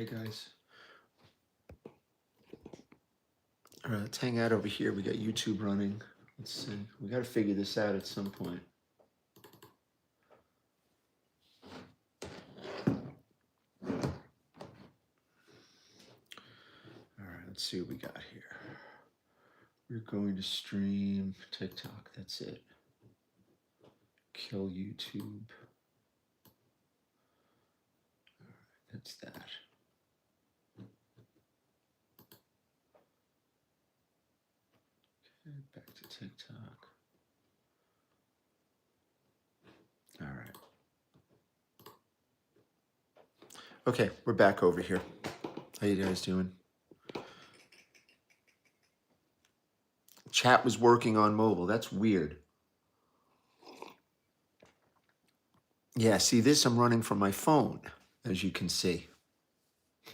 Hey guys. All right, let's hang out over here. We got YouTube running. Let's see. We got to figure this out at some point. All right, let's see what we got here. We're going to stream TikTok. That's it. Kill YouTube. All right, that's that. Okay, back to TikTok. All right. Okay, we're back over here. How you guys doing? Chat was working on mobile. That's weird. Yeah, see this? I'm running from my phone, as you can see.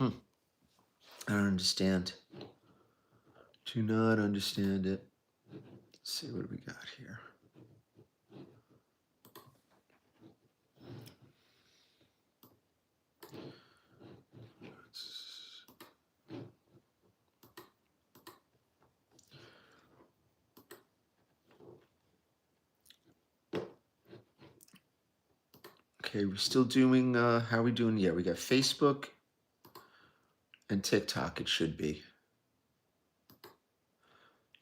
I don't understand. Do not understand it. Let's see what we got here. Okay, we're still doing, how are we doing? Yeah, we got Facebook and TikTok, it should be.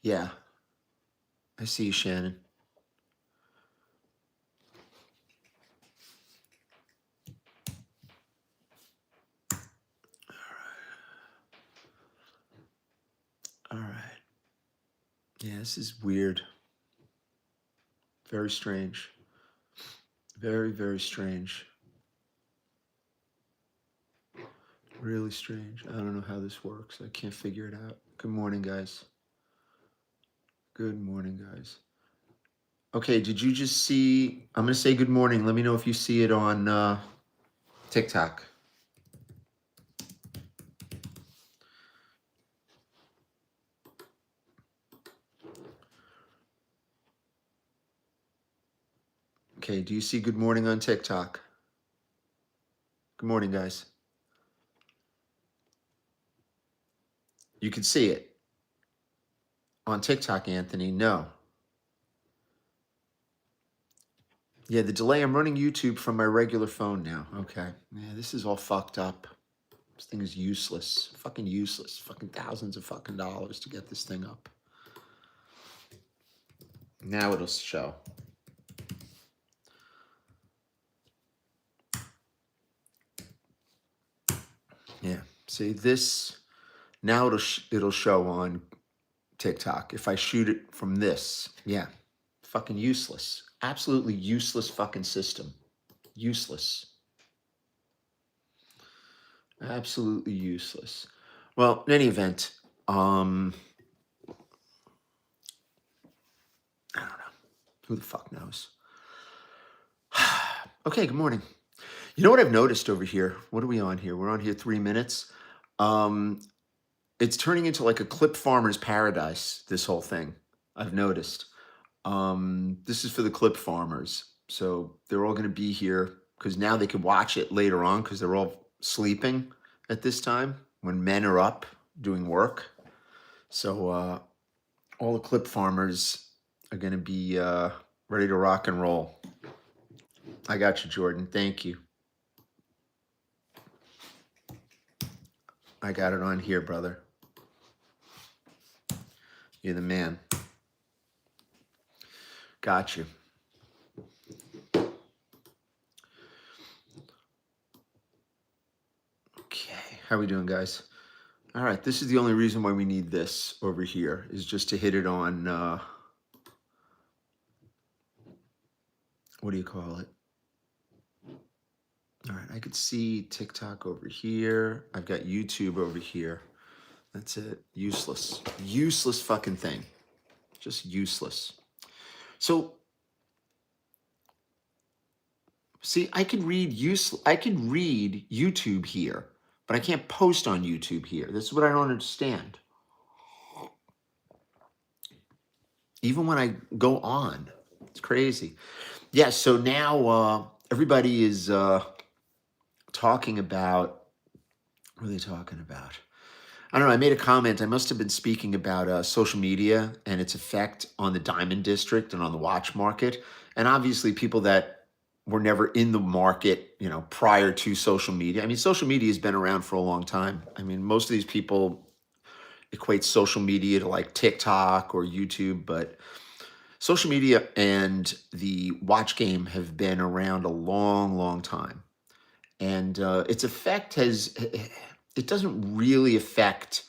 Yeah, I see you, Shannon. All right. Yeah, this is weird. Very strange. Very, very strange. Really strange. I don't know how this works. I can't figure it out. Good morning, guys. Good morning, guys. Okay, did you just see? I'm going to say good morning. Let me know if you see it on TikTok. Okay, do you see good morning on TikTok? Good morning, guys. You can see it. On TikTok, Anthony, no. Yeah, the delay, I'm running YouTube from my regular phone now. Okay. Yeah, this is all fucked up. This thing is useless. Fucking useless. Fucking thousands of fucking dollars to get this thing up. Now it'll show. Yeah. See this, now it'll show on TikTok. If I shoot it from this, yeah. Fucking useless. Absolutely useless fucking system. Useless. Absolutely useless. Well, in any event, I don't know. Who the fuck knows? Okay, good morning. You know what I've noticed over here? What are we on here? We're on here 3 minutes. It's turning into like a clip farmer's paradise, this whole thing. I've noticed. This is for the clip farmers. So they're all going to be here because now they can watch it later on because they're all sleeping at this time when men are up doing work. So all the clip farmers are going to be ready to rock and roll. I got you, Jordan. Thank you. I got it on here, brother. You're the man. Got you. Okay, how we doing, guys? All right, this is the only reason why we need this over here is just to hit it on, what do you call it? All right, I could see TikTok over here. I've got YouTube over here. That's it. Useless. Useless fucking thing. Just useless. So, see, I could read YouTube here, but I can't post on YouTube here. This is what I don't understand. Even when I go on, it's crazy. Yeah, so now everybody is talking about What are they talking about? I don't know. I made a comment. I must have been speaking about social media and its effect on the diamond district and on the watch market. And obviously, people that were never in the market, prior to social media. I mean, social media has been around for a long time. I mean, most of these people equate social media to like TikTok or YouTube, but social media and the watch game have been around a long, long time. And its effect it doesn't really affect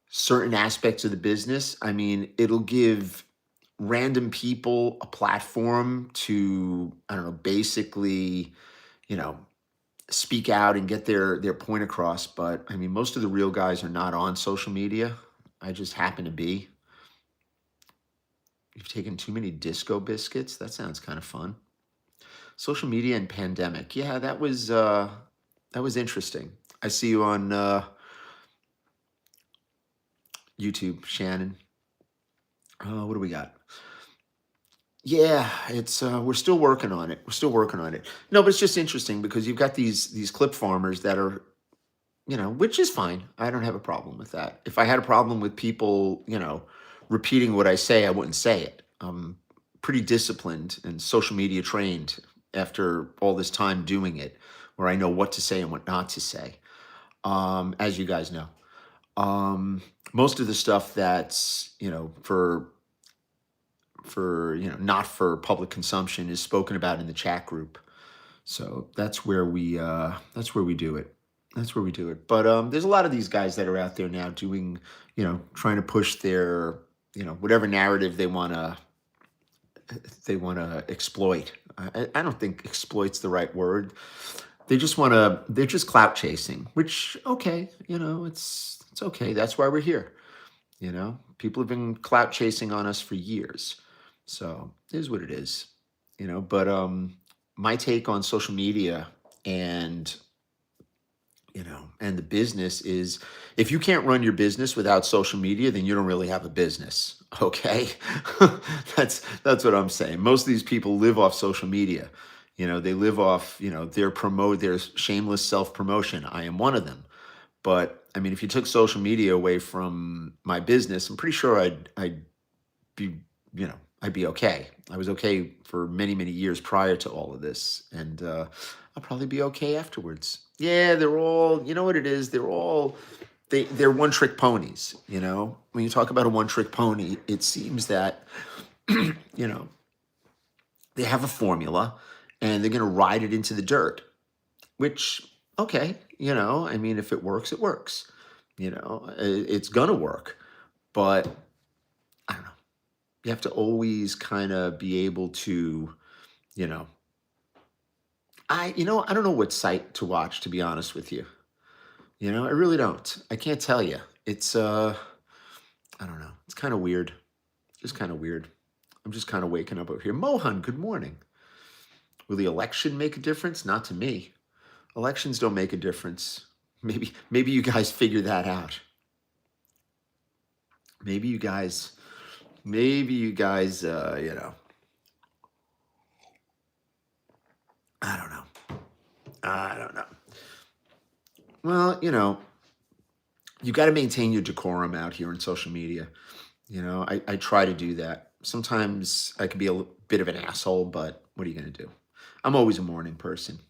certain aspects of the business. I mean, it'll give random people a platform to, I don't know, basically, you know, speak out and get their point across. But I mean, most of the real guys are not on social media. I just happen to be. You've taken too many disco biscuits. That sounds kind of fun. Social media and pandemic. Yeah, that was interesting. I see you on YouTube, Shannon. What do we got? Yeah, it's we're still working on it. We're still working on it. No, but it's just interesting because you've got these clip farmers that are, which is fine. I don't have a problem with that. If I had a problem with people, repeating what I say, I wouldn't say it. I'm pretty disciplined and social media trained after all this time doing it, where I know what to say and what not to say. As you guys know, most of the stuff that's for not for public consumption is spoken about in the chat group. So that's where we do it. That's where we do it. But there's a lot of these guys that are out there now doing, trying to push their, whatever narrative they want to exploit. I don't think exploit's the right word. They're just clout chasing, which, okay, it's okay. That's why we're here. People have been clout chasing on us for years. So it is what it is. But my take on social media and and the business is, if you can't run your business without social media, then you don't really have a business. Okay. That's what I'm saying. Most of these people live off social media. They live off, their shameless self-promotion. I am one of them. But I mean, if you took social media away from my business, I'm pretty sure I'd be, I'd be okay. I was okay for many, many years prior to all of this, and I'll probably be okay afterwards. Yeah, they're all, you know what it is? They're one trick ponies. When you talk about a one trick pony, it seems that you know they have a formula, and they're going to ride it into the dirt. Which, okay, I mean, if it works, it works. It's gonna work, but I don't know. You have to always kind of be able to, you know, I don't know what site to watch, to be honest with you. I really don't. I can't tell you. It's I don't know. It's kind of weird. Just kind of weird. I'm just kind of waking up over here. Mohan, good morning. Will the election make a difference? Not to me. Elections don't make a difference. Maybe you guys figure that out. Maybe you guys, I don't know. I don't know. Well, you got to maintain your decorum out here in social media. I try to do that. Sometimes I can be a bit of an asshole, but what are you going to do? I'm always a morning person.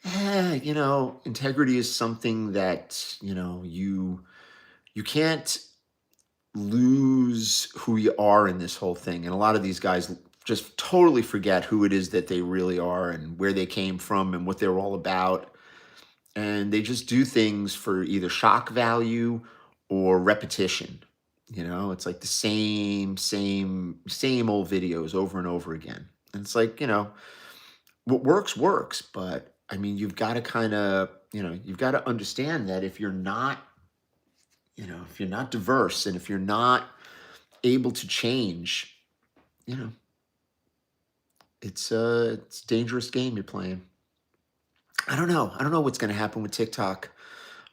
Integrity is something that, you can't lose who you are in this whole thing. And a lot of these guys just totally forget who it is that they really are and where they came from and what they're all about. And they just do things for either shock value or repetition. It's like the same old videos over and over again. And it's like, what works, but I mean, you've got to you've got to understand that if you're not diverse and if you're not able to change, you know, it's a dangerous game you're playing. I don't know. I don't know what's going to happen with TikTok.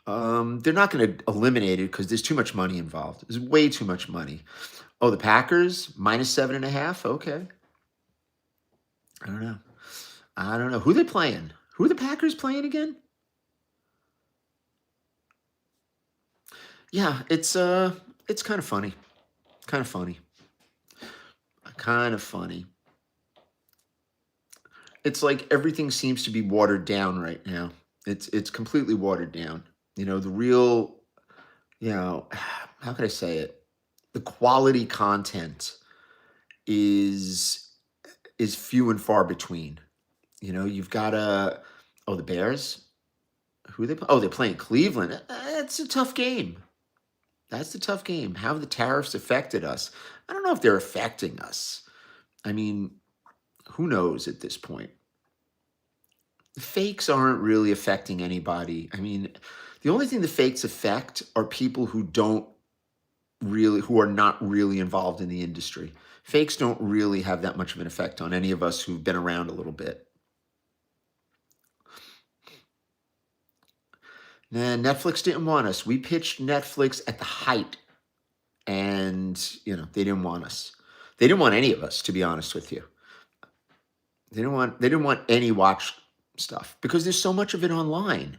They're not going to eliminate it because there's too much money involved. There's way too much money. Oh, the Packers -7.5. Okay. I don't know. I don't know who they playing. Who are the Packers playing again? Yeah, it's kind of funny. Kind of funny. Kind of funny. It's like everything seems to be watered down right now. It's completely watered down. The real, how could I say it? The quality content is is few and far between. You've got the Bears. Who are they? Oh, they're playing Cleveland. That's a tough game. That's the tough game. How have the tariffs affected us? I don't know if they're affecting us. I mean, who knows at this point? The fakes aren't really affecting anybody. I mean, the only thing the fakes affect are people who are not really involved in the industry. Fakes don't really have that much of an effect on any of us who've been around a little bit. Nah, Netflix didn't want us. We pitched Netflix at the height, and they didn't want us. They didn't want any of us, to be honest with you. They didn't want any watch stuff because there's so much of it online.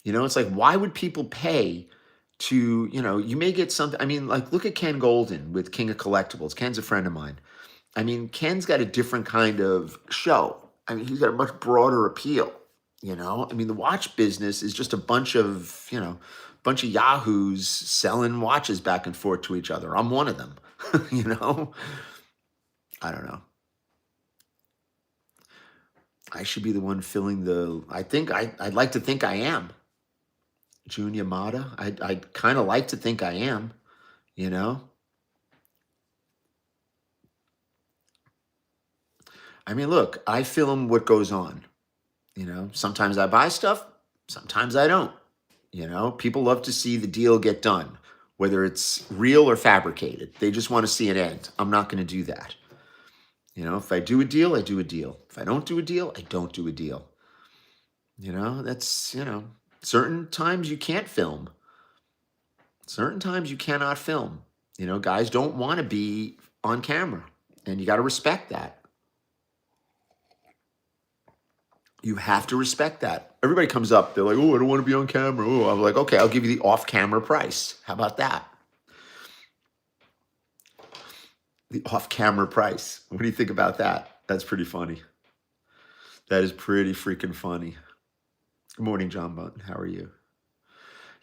It's like, why would people pay to, you may get something. I mean, like, look at Ken Golden with King of Collectibles. Ken's a friend of mine. I mean, Ken's got a different kind of show. I mean, he's got a much broader appeal. I mean, the watch business is just a bunch of yahoos selling watches back and forth to each other. I'm one of them. you know, I don't know. I should be the one filling the. I'd like to think I am. Jun Yamada. I'd kind of like to think I am. You know. I mean, look, I film what goes on. Sometimes I buy stuff, sometimes I don't. People love to see the deal get done, whether it's real or fabricated. They just want to see an end. I'm not going to do that. If I do a deal, I do a deal. If I don't do a deal, I don't do a deal. That's, certain times you can't film. Certain times you cannot film. Guys don't want to be on camera, and you got to respect that. You have to respect that. Everybody comes up, they're like, oh, I don't want to be on camera. Oh, I'm like, okay, I'll give you the off-camera price. How about that? The off-camera price. What do you think about that? That's pretty funny. That is pretty freaking funny. Good morning, John Button. How are you?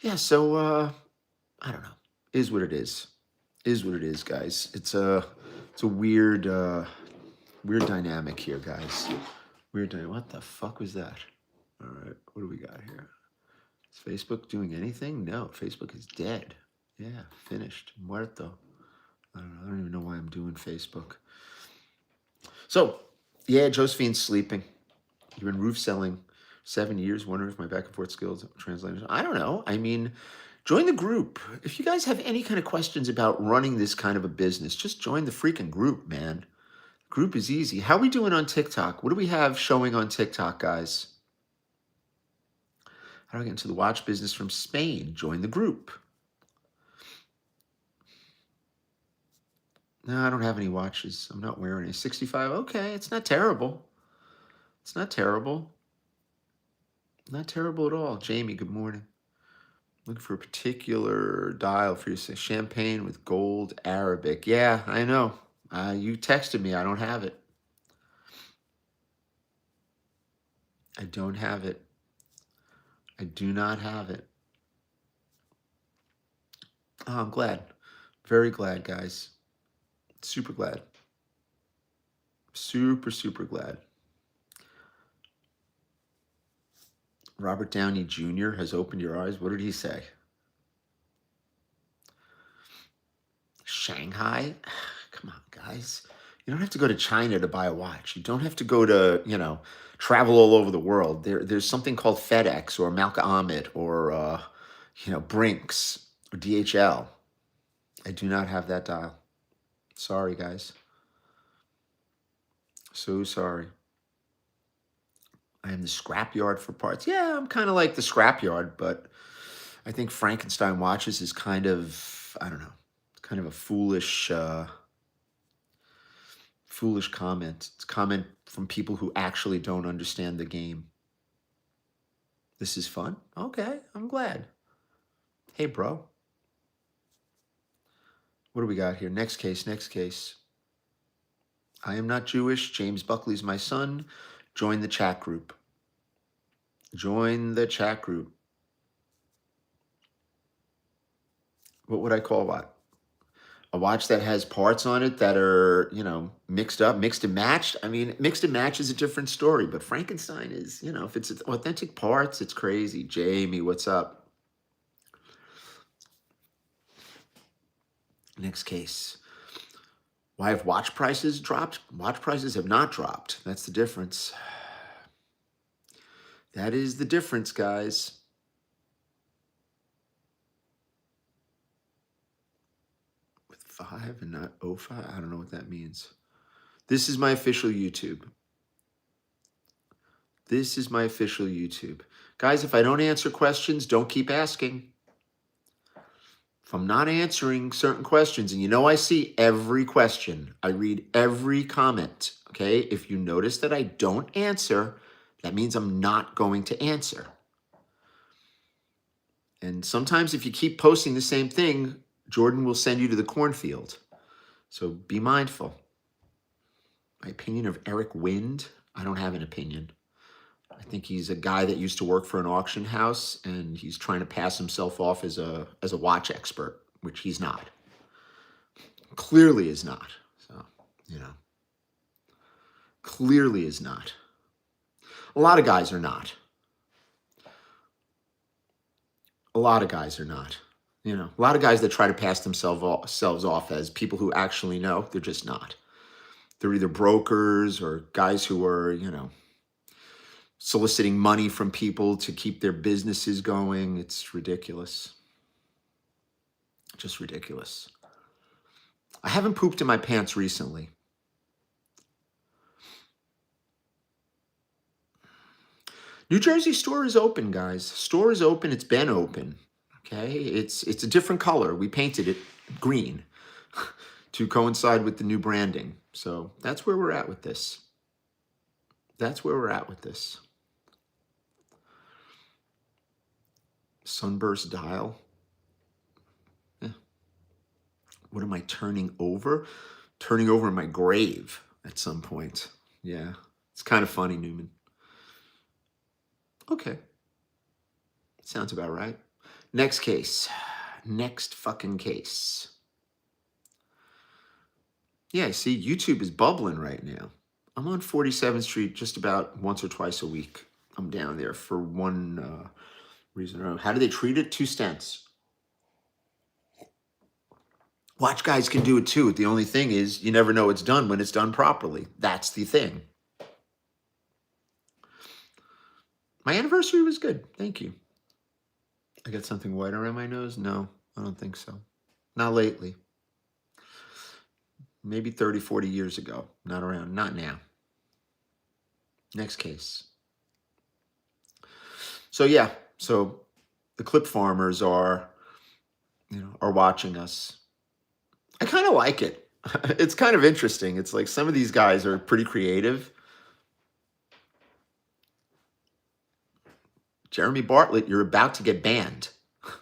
Yeah, so I don't know. Is what it is. Is what it is, guys. It's a weird weird dynamic here, guys. Weird dynamic. What the fuck was that? All right, what do we got here? Is Facebook doing anything? No, Facebook is dead. Yeah, finished. Muerto. I don't know. I don't even know why I'm doing Facebook. So, yeah, Josephine's sleeping. You've been roof selling 7 years, wondering if my back and forth skills translation. I don't know. I mean, join the group. If you guys have any kind of questions about running this kind of a business, just join the freaking group, man. Group is easy. How are we doing on TikTok? What do we have showing on TikTok, guys? How do I get into the watch business from Spain? Join the group. No, I don't have any watches. I'm not wearing a 65. Okay, it's not terrible. It's not terrible. Not terrible at all. Jamie, good morning. Looking for a particular dial for your champagne with gold Arabic. Yeah, I know. You texted me. I don't have it. I don't have it. I do not have it. Oh, I'm glad. Very glad, guys. Super glad. Super, super glad. Robert Downey Jr. has opened your eyes. What did he say? Shanghai? Come on, guys. You don't have to go to China to buy a watch. You don't have to go to, travel all over the world. There's something called FedEx or Malka Ahmed or, Brinks or DHL. I do not have that dial. Sorry, guys. So sorry. I am the scrapyard for parts. Yeah, I'm kind of like the scrapyard, but I think Frankenstein watches is kind of, I don't know, kind of a foolish comment. It's a comment from people who actually don't understand the game. This is fun. Okay, I'm glad. Hey, bro. What do we got here? Next case, next case. I am not Jewish. James Buckley's my son. Join the chat group. Join the chat group. What would I call what? A watch that has parts on it that are, you know, mixed up, mixed and matched. I mean, mixed and match is a different story, but Frankenstein is, you know, if it's authentic parts, it's crazy. Jamie, what's up? Next case. Why have watch prices dropped? Watch prices have not dropped. That's the difference. That is the difference, guys. With 5 and not 05? I don't know what that means. This is my official YouTube. This is my official YouTube. Guys, if I don't answer questions, don't keep asking. If I'm not answering certain questions, and you know I see every question, I read every comment, okay? If you notice that I don't answer, that means I'm not going to answer. And sometimes if you keep posting the same thing, Jordan will send you to the cornfield. So be mindful. My opinion of Eric Wind, I don't have an opinion. I think he's a guy that used to work for an auction house, and he's trying to pass himself off as a watch expert, which he's not. Clearly is not. So, you know, clearly is not. A lot of guys are not. A lot of guys are not. You know, a lot of guys that try to pass themselves off as people who actually know, they're just not. They're either brokers or guys who are, you know, soliciting money from people to keep their businesses going. It's ridiculous. Just ridiculous. I haven't pooped in my pants recently. New Jersey store is open, guys. Store is open. It's been open. Okay, it's a different color. We painted it green to coincide with the new branding. So that's where we're at with this. That's where we're at with this. Sunburst dial. Yeah. What am I turning over? Turning over in my grave at some point. Yeah, it's kind of funny, Newman. Okay. Sounds about right. Next case. Next fucking case. Yeah, see, YouTube is bubbling right now. I'm on 47th Street just about once or twice a week. I'm down there for one reason or another. How do they treat it? 2 cents. Watch guys can do it too. The only thing is you never know it's done when it's done properly. That's the thing. My anniversary was good. Thank you. I got something white around my nose? No, I don't think so. Not lately. Maybe 30, 40 years ago. Not around. Not now. Next case. So yeah, so the clip farmers are, you know, are watching us. I kind of like it. It's kind of interesting. It's like some of these guys are pretty creative. Jeremy Bartlett, you're about to get banned.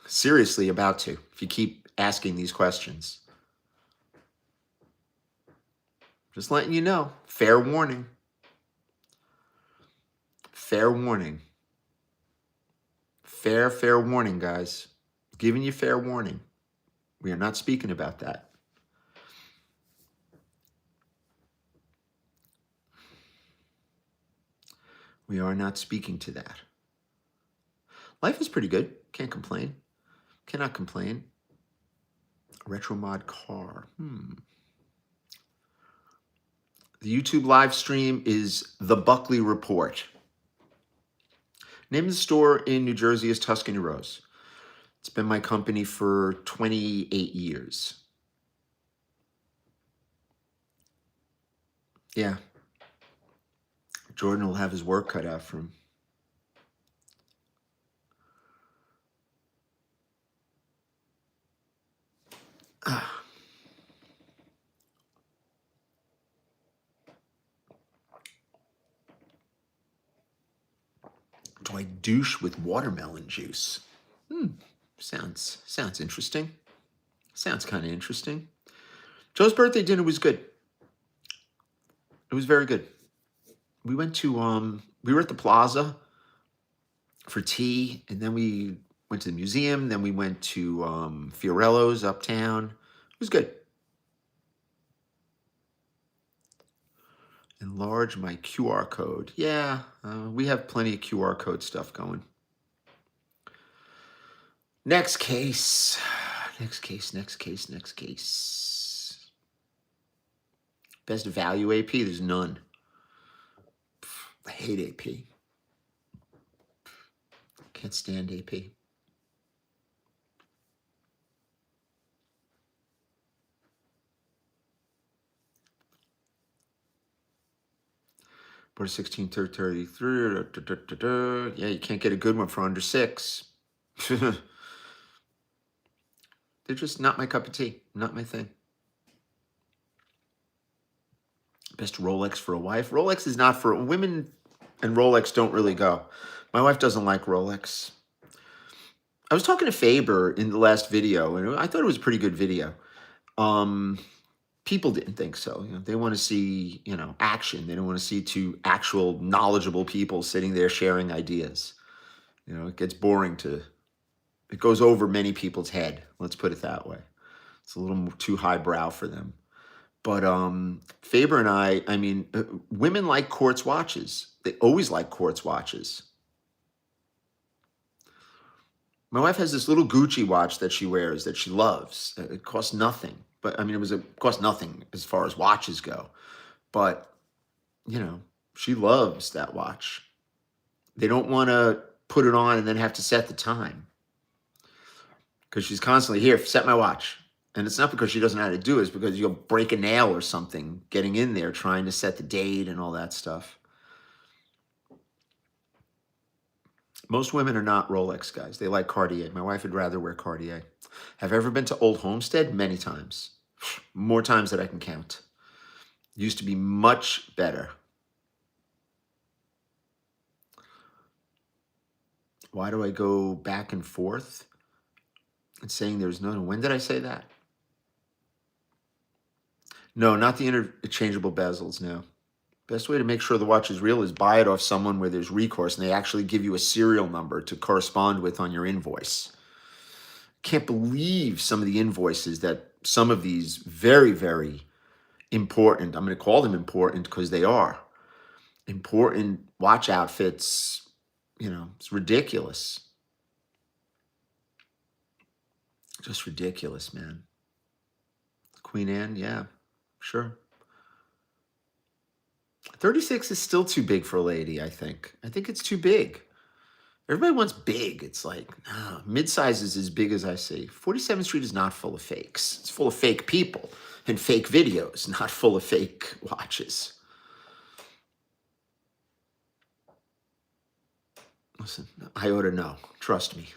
Seriously, about to, if you keep asking these questions. Just letting you know. Fair warning. Fair warning. Fair warning, guys. Giving you fair warning. We are not speaking about that. We are not speaking to that. Life is pretty good. Can't complain. Cannot complain. Retro mod car. The YouTube live stream is The Buckley Report. Name of the store in New Jersey is Tuscany Rose. It's been my company for 28 years. Yeah. Jordan will have his work cut out for him. Do I douche with watermelon juice? Sounds interesting. Sounds kind of interesting. Joe's birthday dinner was good. It was very good. We went to we were at the plaza for tea, and then we went to the museum, then we went to Fiorello's uptown. It was good. Enlarge my QR code. Yeah, we have plenty of QR code stuff going. Next case. Next case, next case, next case. Best value AP, there's none. I hate AP. Can't stand AP. Border 16, 33. Yeah, you can't get a good one for under 6. They're just not my cup of tea. Not my thing. Best Rolex for a wife. Rolex is not for women, and Rolex don't really go. My wife doesn't like Rolex. I was talking to Faber in the last video, and I thought it was a pretty good video. People didn't think so. They want to see, action. They don't want to see two actual knowledgeable people sitting there sharing ideas. It gets boring it goes over many people's head. Let's put it that way. It's a little too highbrow for them. But Faber and I mean, women like quartz watches. They always like quartz watches. My wife has this little Gucci watch that she wears that she loves. It costs nothing. But I mean, it cost nothing as far as watches go. But, she loves that watch. They don't want to put it on and then have to set the time. Because she's constantly, here, set my watch. And it's not because she doesn't know how to do it. It's because you'll break a nail or something getting in there, trying to set the date and all that stuff. Most women are not Rolex guys. They like Cartier. My wife would rather wear Cartier. Have I ever been to Old Homestead? Many times. More times than I can count. Used to be much better. Why do I go back and forth and saying there's no? When did I say that? No, not the interchangeable bezels, no. Best way to make sure the watch is real is buy it off someone where there's recourse and they actually give you a serial number to correspond with on your invoice. Can't believe some of the invoices that some of these very, very important, I'm going to call them important because they are important watch outfits, it's ridiculous. Just ridiculous, man. Queen Anne, yeah, sure. 36 is still too big for a lady, I think. I think it's too big. Everybody wants big. It's like, no, mid-size is as big as I see. 47th Street is not full of fakes. It's full of fake people and fake videos, not full of fake watches. Listen, I ought to know. Trust me.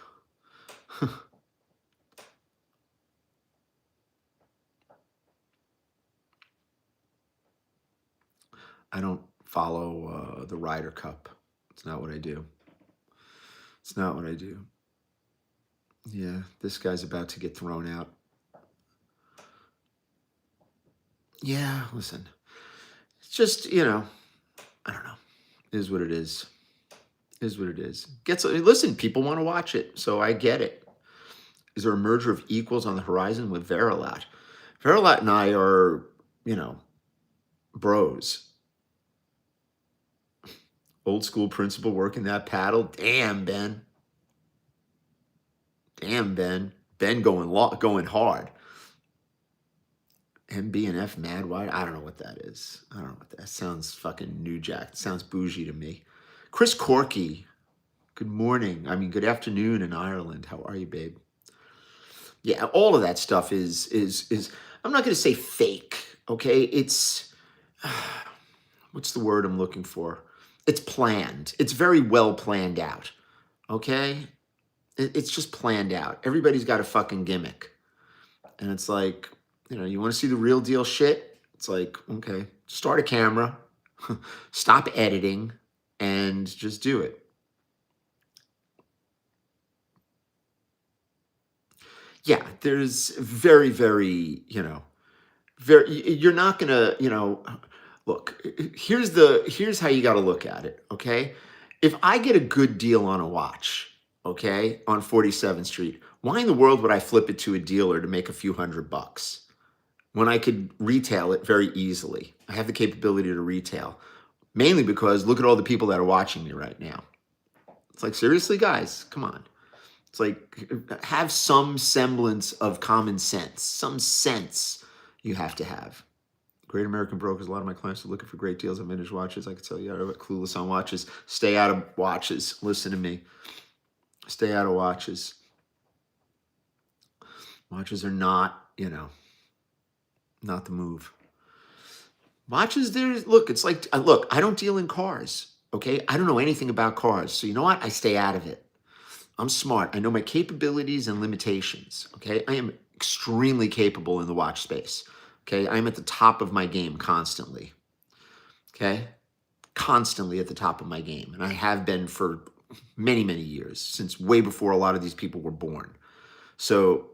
I don't follow the Ryder Cup. It's not what I do. It's not what I do. Yeah, this guy's about to get thrown out. Yeah, listen. It's just, I don't know. It is what it is. It is what it is. Listen, people want to watch it, so I get it. Is there a merger of equals on the horizon with Verilat? Verilat and I are, bros. Old school principal working that paddle. Damn, Ben. Damn, Ben. Ben going hard. MB and F mad wide. I don't know what that is. I don't know what that sounds. Fucking New Jack. It sounds bougie to me. Chris Corky. Good morning. I mean, good afternoon in Ireland. How are you, babe? Yeah, all of that stuff is I'm not going to say fake. Okay, it's what's the word I'm looking for? It's planned. It's very well planned out. Okay, it's just planned out. Everybody's got a fucking gimmick, and it's like, you want to see the real deal shit? It's like, okay, start a camera, stop editing, and just do it. Yeah, there's very, very, very, you're not gonna, look, here's how you got to look at it. Okay. If I get a good deal on a watch, okay, on 47th Street, why in the world would I flip it to a dealer to make a few $100 when I could retail it very easily? I have the capability to retail, mainly because look at all the people that are watching me right now. It's like, seriously, guys, come on. It's like, have some semblance of common sense, some sense you have to have. Great American Brokers, a lot of my clients are looking for great deals on vintage watches. I can tell you, I'm clueless on watches. Stay out of watches. Listen to me. Stay out of watches. Watches are not, not the move. Watches, look, it's like, look, I don't deal in cars, okay? I don't know anything about cars. So you know what? I stay out of it. I'm smart. I know my capabilities and limitations, okay? I am extremely capable in the watch space, okay? I'm at the top of my game constantly, okay? Constantly at the top of my game. And I have been for many, many years, since way before a lot of these people were born. So,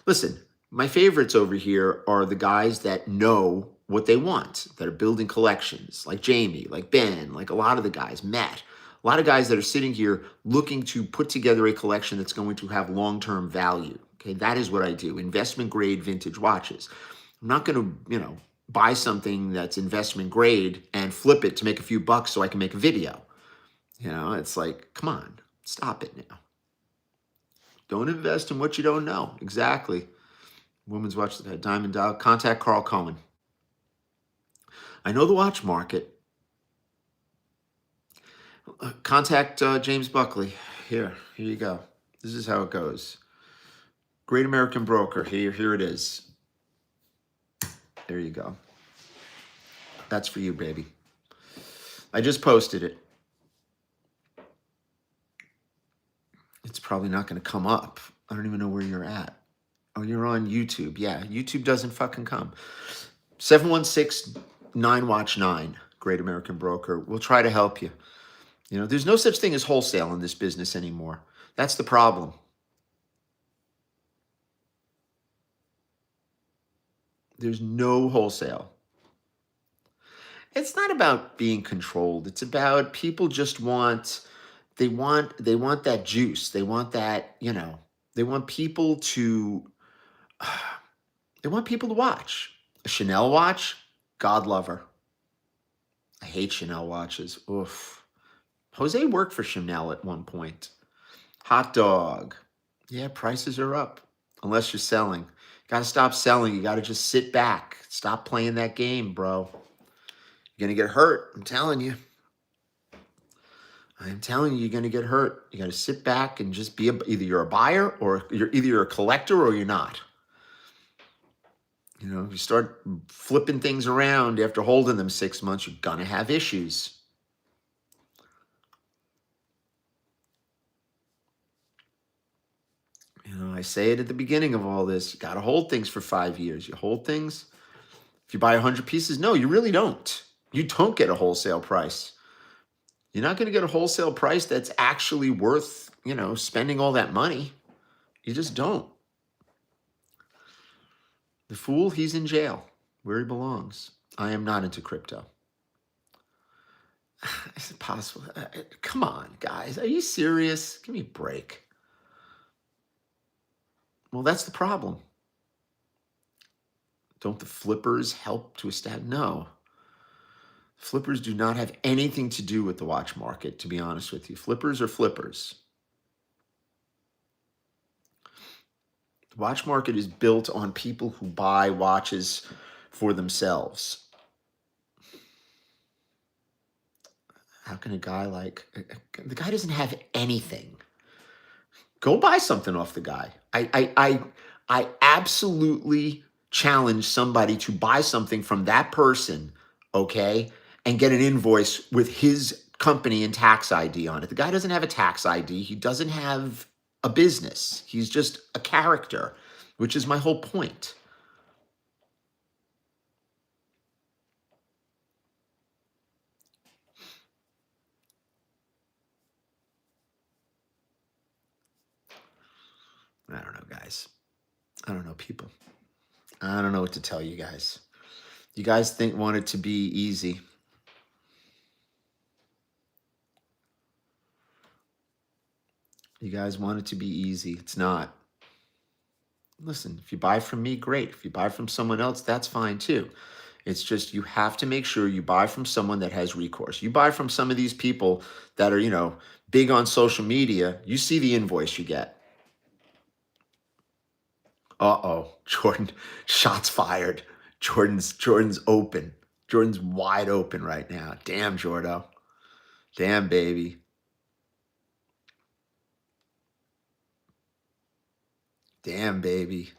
listen, my favorites over here are the guys that know what they want, that are building collections, like Jamie, like Ben, like a lot of the guys, Matt, a lot of guys that are sitting here looking to put together a collection that's going to have long-term value. Okay, that is what I do. Investment grade vintage watches. I'm not going to, buy something that's investment grade and flip it to make a few bucks so I can make a video. It's like, come on, stop it now. Don't invest in what you don't know. Exactly. Women's watch that had diamond dial. Contact Carl Cohen. I know the watch market. Contact James Buckley. Here you go. This is how it goes. Great American Broker. Here it is. There you go. That's for you, baby. I just posted it. It's probably not going to come up. I don't even know where you're at. Oh, you're on YouTube. Yeah, YouTube doesn't fucking come. 716-9watch-9. Great American Broker. We'll try to help you. There's no such thing as wholesale in this business anymore. That's the problem. There's no wholesale. It's not about being controlled. It's about people just they want that juice. They want that, they want people to watch. A Chanel watch, God love her. I hate Chanel watches. Oof. Jose worked for Chanel at one point. Hot dog. Yeah, prices are up. Unless you're selling. Got to stop selling. You got to just sit back. Stop playing that game, bro. You're going to get hurt. I'm telling you. You're going to get hurt. You got to sit back and just be either you're a buyer or you're a collector or you're not. You start flipping things around after holding them 6 months, you're going to have issues. I say it at the beginning of all this. You got to hold things for 5 years. You hold things. If you buy 100 pieces, no, you really don't. You don't get a wholesale price. You're not going to get a wholesale price that's actually worth, spending all that money. You just don't. The fool, he's in jail where he belongs. I am not into crypto. Is it possible? Come on, guys. Are you serious? Give me a break. Well, that's the problem. Don't the flippers help to establish? No. Flippers do not have anything to do with the watch market, to be honest with you. Flippers are flippers. The watch market is built on people who buy watches for themselves. How can a guy the guy doesn't have anything. Go buy something off the guy. I absolutely challenge somebody to buy something from that person, okay, and get an invoice with his company and tax ID on it. The guy doesn't have a tax ID. He doesn't have a business. He's just a character, which is my whole point. I don't know, guys. guys. I don't know, people. I don't know what to tell you guys. You guys want it to be easy. You guys want it to be easy. It's not. Listen, if you buy from me, great. If you buy from someone else, that's fine too. It's just you have to make sure you buy from someone that has recourse. You buy from some of these people that are, big on social media, you see the invoice you get. Uh-oh, Jordan, shots fired. Jordan's open. Jordan's wide open right now. Damn, Jordo. Damn, baby. Damn, baby.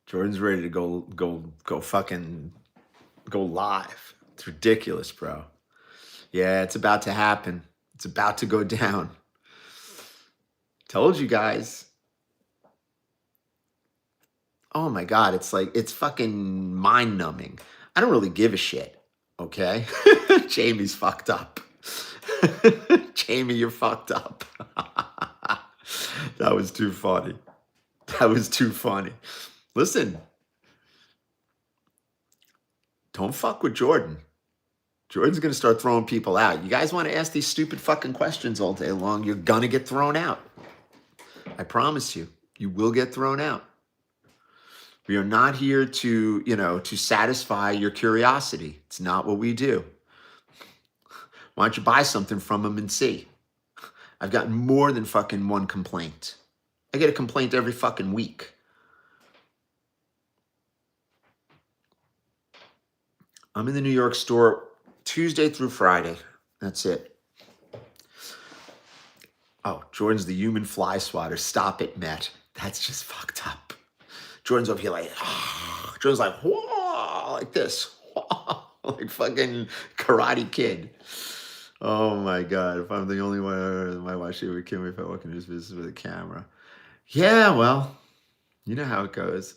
Jordan's ready to go fucking go live. It's ridiculous, bro. Yeah, it's about to happen. It's about to go down. Told you guys. Oh my God, it's fucking mind numbing. I don't really give a shit, okay? Jamie's fucked up. Jamie, you're fucked up. That was too funny. That was too funny. Listen, don't fuck with Jordan. Jordan's going to start throwing people out. You guys want to ask these stupid fucking questions all day long, you're going to get thrown out. I promise you, you will get thrown out. We are not here to, to satisfy your curiosity. It's not what we do. Why don't you buy something from them and see? I've gotten more than fucking one complaint. I get a complaint every fucking week. I'm in the New York store Tuesday through Friday. That's it. Oh, Jordan's the human fly swatter. Stop it, Matt. That's just fucked up. Jordan's over here like, Jordan's like, whoa, like this. Whoa, like fucking Karate Kid. Oh my God. If I'm the only one in my watch, she would kill me if I walk into this business with a camera. Yeah, well, you know how it goes.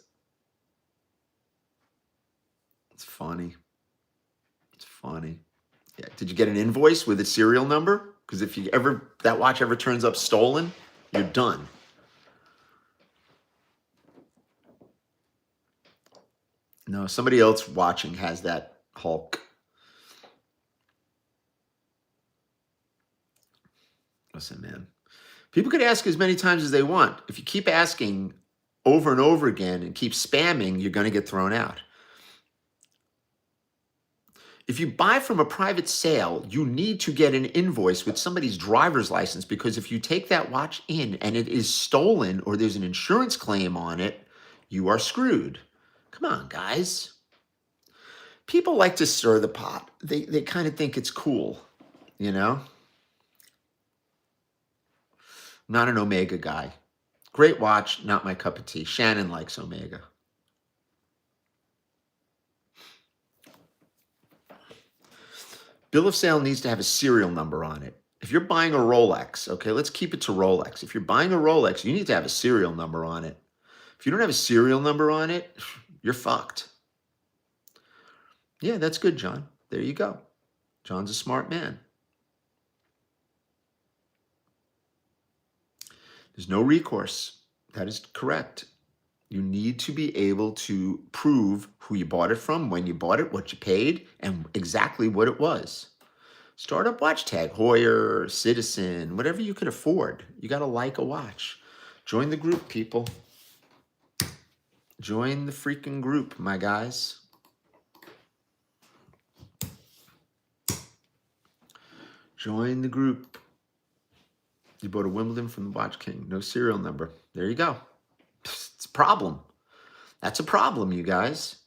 It's funny. It's funny. Yeah. Did you get an invoice with a serial number? Because if that watch ever turns up stolen, you're done. No, somebody else watching has that Hulk. Listen, man. People could ask as many times as they want. If you keep asking over and over again and keep spamming, you're going to get thrown out. If you buy from a private sale, you need to get an invoice with somebody's driver's license, because if you take that watch in and it is stolen or there's an insurance claim on it, you are screwed. Come on, guys. People like to stir the pot. They kind of think it's cool, I'm not an Omega guy. Great watch, not my cup of tea. Shannon likes Omega. Bill of sale needs to have a serial number on it. If you're buying a Rolex, okay, let's keep it to Rolex. If you're buying a Rolex, you need to have a serial number on it. If you don't have a serial number on it, you're fucked. Yeah, that's good, John. There you go. John's a smart man. There's no recourse. That is correct. You need to be able to prove who you bought it from, when you bought it, what you paid, and exactly what it was. Startup watch tag, Hoyer, Citizen, whatever you can afford. You got to like a watch. Join the group, people. Join the freaking group, my guys. Join the group. You bought a Wimbledon from the Watch King. No serial number. There you go. It's a problem. That's a problem, you guys.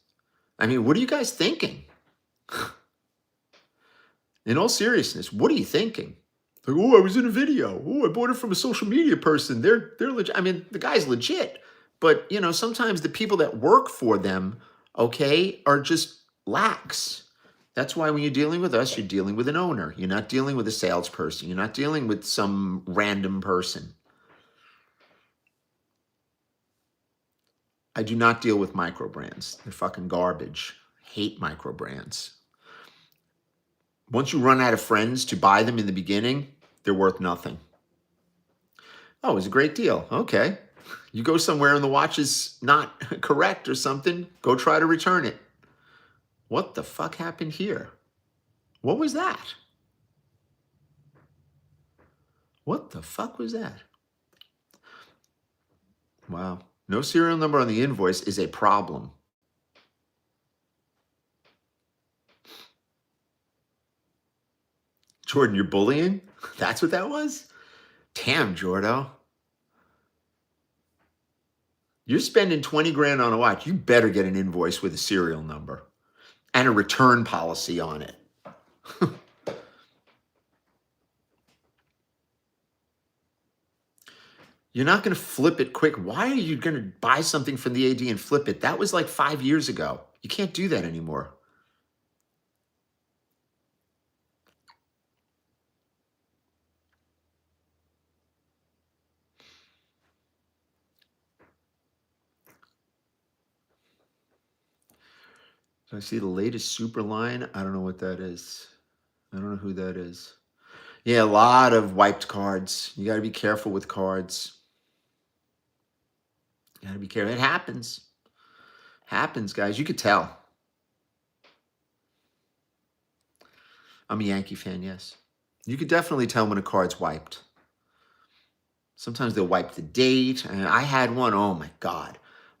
I mean, what are you guys thinking? In all seriousness, what are you thinking? Like, oh, I was in a video. Oh, I bought it from a social media person. They're legit. I mean, the guy's legit. But, sometimes the people that work for them, okay, are just lax. That's why when you're dealing with us, you're dealing with an owner. You're not dealing with a salesperson. You're not dealing with some random person. I do not deal with micro brands. They're fucking garbage. Hate micro brands. Once you run out of friends to buy them in the beginning, they're worth nothing. Oh, it was a great deal. Okay. You go somewhere and the watch is not correct or something, go try to return it. What the fuck happened here? What was that? What the fuck was that? Wow. No serial number on the invoice is a problem. Jordan, you're bullying? That's what that was? Damn, Jordo. You're spending 20 grand on a watch. You better get an invoice with a serial number and a return policy on it. You're not going to flip it quick. Why are you going to buy something from the AD and flip it? That was like 5 years ago. You can't do that anymore. So I see the latest super line. I don't know what that is. I don't know who that is. Yeah, a lot of wiped cards. You got to be careful with cards. You got to be careful. It happens. Happens, guys. You could tell. I'm a Yankee fan, yes. You could definitely tell when a card's wiped. Sometimes they'll wipe the date. And I had one, oh my God.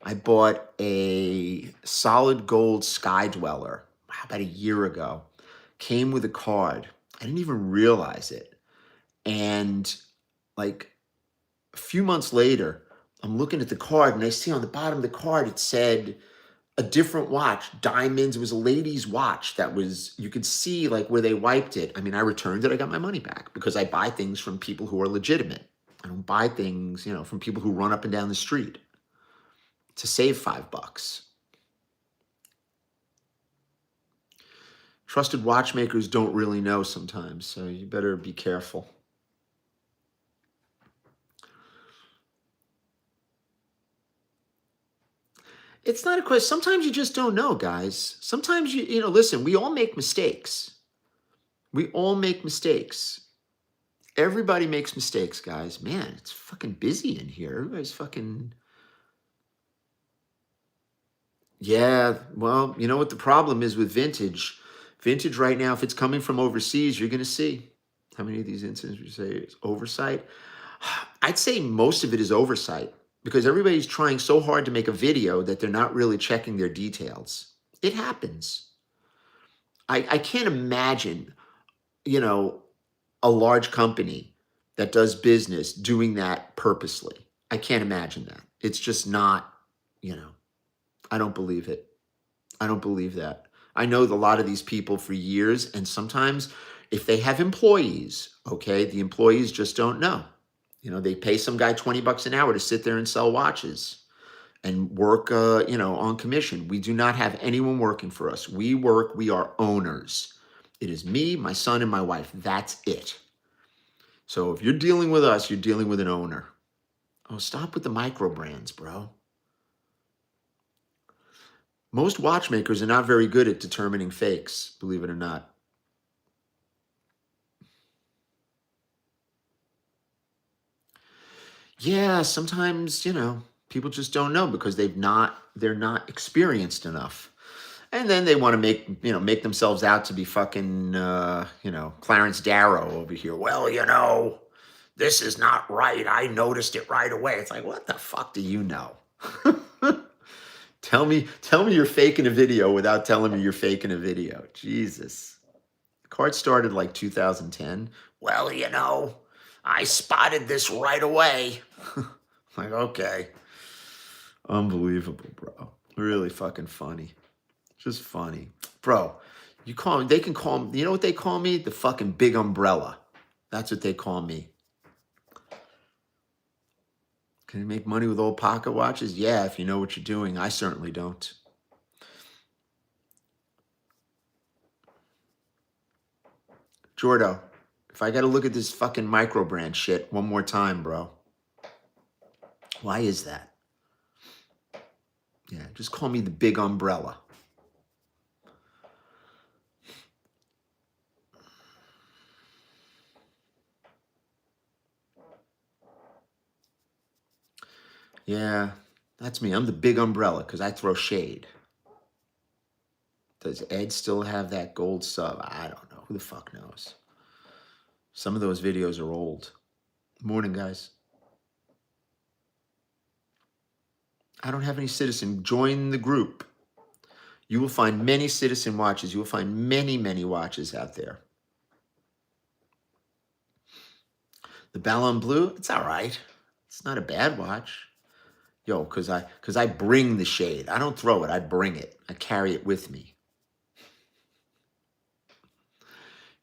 I bought a solid gold Sky Dweller about a year ago. Came with a card. I didn't even realize it. And like a few months later, I'm looking at the card and I see on the bottom of the card, it said a different watch, diamonds. It was a lady's watch that was, you could see like where they wiped it. I mean, I returned it. I got my money back because I buy things from people who are legitimate. I don't buy things, from people who run up and down the street to save $5. Trusted watchmakers don't really know sometimes, so you better be careful. It's not a question. Sometimes you just don't know, guys. Sometimes listen, we all make mistakes. We all make mistakes. Everybody makes mistakes, guys. Man, it's fucking busy in here. Everybody's fucking... Yeah, well, you know what the problem is with vintage? Vintage right now, if it's coming from overseas, you're going to see. How many of these incidents would you say is oversight? I'd say most of it is oversight because everybody's trying so hard to make a video that they're not really checking their details. It happens. I can't imagine, a large company that does business doing that purposely. I can't imagine that. It's just not, I don't believe it. I don't believe that. I know a lot of these people for years, and sometimes if they have employees, okay, the employees just don't know. They pay some guy $20 an hour to sit there and sell watches and work, on commission. We do not have anyone working for us. We are owners. It is me, my son, and my wife. That's it. So if you're dealing with us, you're dealing with an owner. Oh, stop with the micro brands, bro. Most watchmakers are not very good at determining fakes, believe it or not. Yeah, sometimes, people just don't know because they're not experienced enough. And then they want to make themselves out to be fucking, Clarence Darrow over here. Well, this is not right. I noticed it right away. It's like, what the fuck do you know? Tell me you're faking a video without telling me you're faking a video. Jesus. The card started like 2010. Well, I spotted this right away. Like, okay. Unbelievable, bro. Really fucking funny. Just funny. Bro, they can call me, you know what they call me? The fucking big umbrella. That's what they call me. Can you make money with old pocket watches? Yeah, if you know what you're doing. I certainly don't. Jordo, if I got to look at this fucking micro brand shit one more time, bro. Why is that? Yeah, just call me the big umbrella. Yeah, that's me. I'm the big umbrella because I throw shade. Does Ed still have that gold sub? I don't know. Who the fuck knows? Some of those videos are old. Morning, guys. I don't have any citizen. Join the group. You will find many citizen watches. You will find many, many watches out there. The Ballon Blue, it's all right. It's not a bad watch. Yo, because I bring the shade. I don't throw it. I bring it. I carry it with me.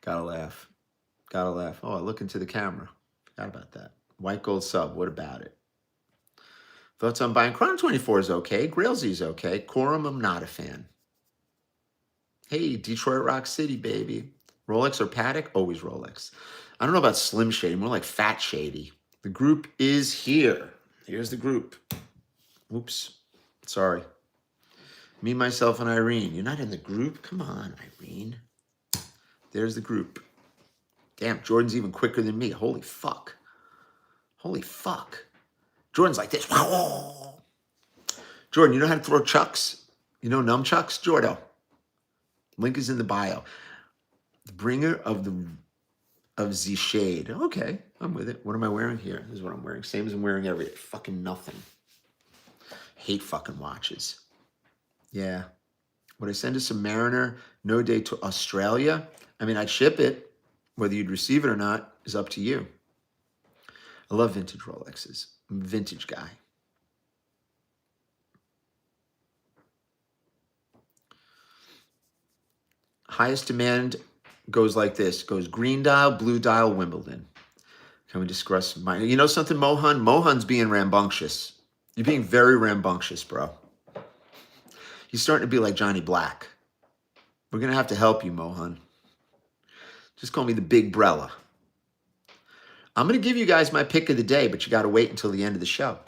Gotta laugh. Gotta laugh. Oh, I look into the camera. Forgot about that. White gold sub. What about it? Thoughts on buying Chrono 24 is okay. Grailsy's okay. Quorum, I'm not a fan. Hey, Detroit Rock City, baby. Rolex or Patek? Always Rolex. I don't know about Slim Shady, more like Fat Shady. The group is here. Here's the group. Oops. Sorry. Me, myself, and Irene. You're not in the group? Come on, Irene. There's the group. Damn, Jordan's even quicker than me. Holy fuck. Holy fuck. Jordan's like this. Jordan, you know how to throw chucks? You know nunchucks? Jordo. Link is in the bio. The bringer of the shade. Okay, I'm with it. What am I wearing here? This is what I'm wearing. Same as I'm wearing every day. Fucking nothing. Hate fucking watches. Yeah. Would I send a Submariner no date to Australia? I mean, I'd ship it. Whether you'd receive it or not is up to you. I love vintage Rolexes. I'm a vintage guy. Highest demand goes like this. Goes green dial, blue dial, Wimbledon. Can we discuss mine? You know something, Mohan? Mohan's being rambunctious. You're being very rambunctious, bro. He's starting to be like Johnny Black. We're going to have to help you, Mohan. Just call me the Big Brella. I'm going to give you guys my pick of the day, but you got to wait until the end of the show.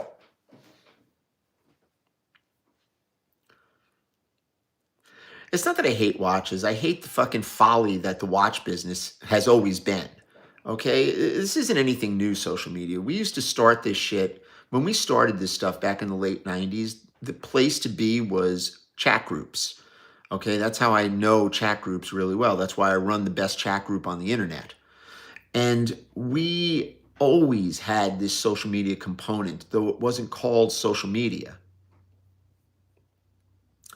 It's not that I hate watches. I hate the fucking folly that the watch business has always been. Okay? This isn't anything new, social media. We used to start this shit. When we started this stuff back in the late 90s, the place to be was chat groups. Okay? That's how I know chat groups really well. That's why I run the best chat group on the internet. And we always had this social media component, though it wasn't called social media.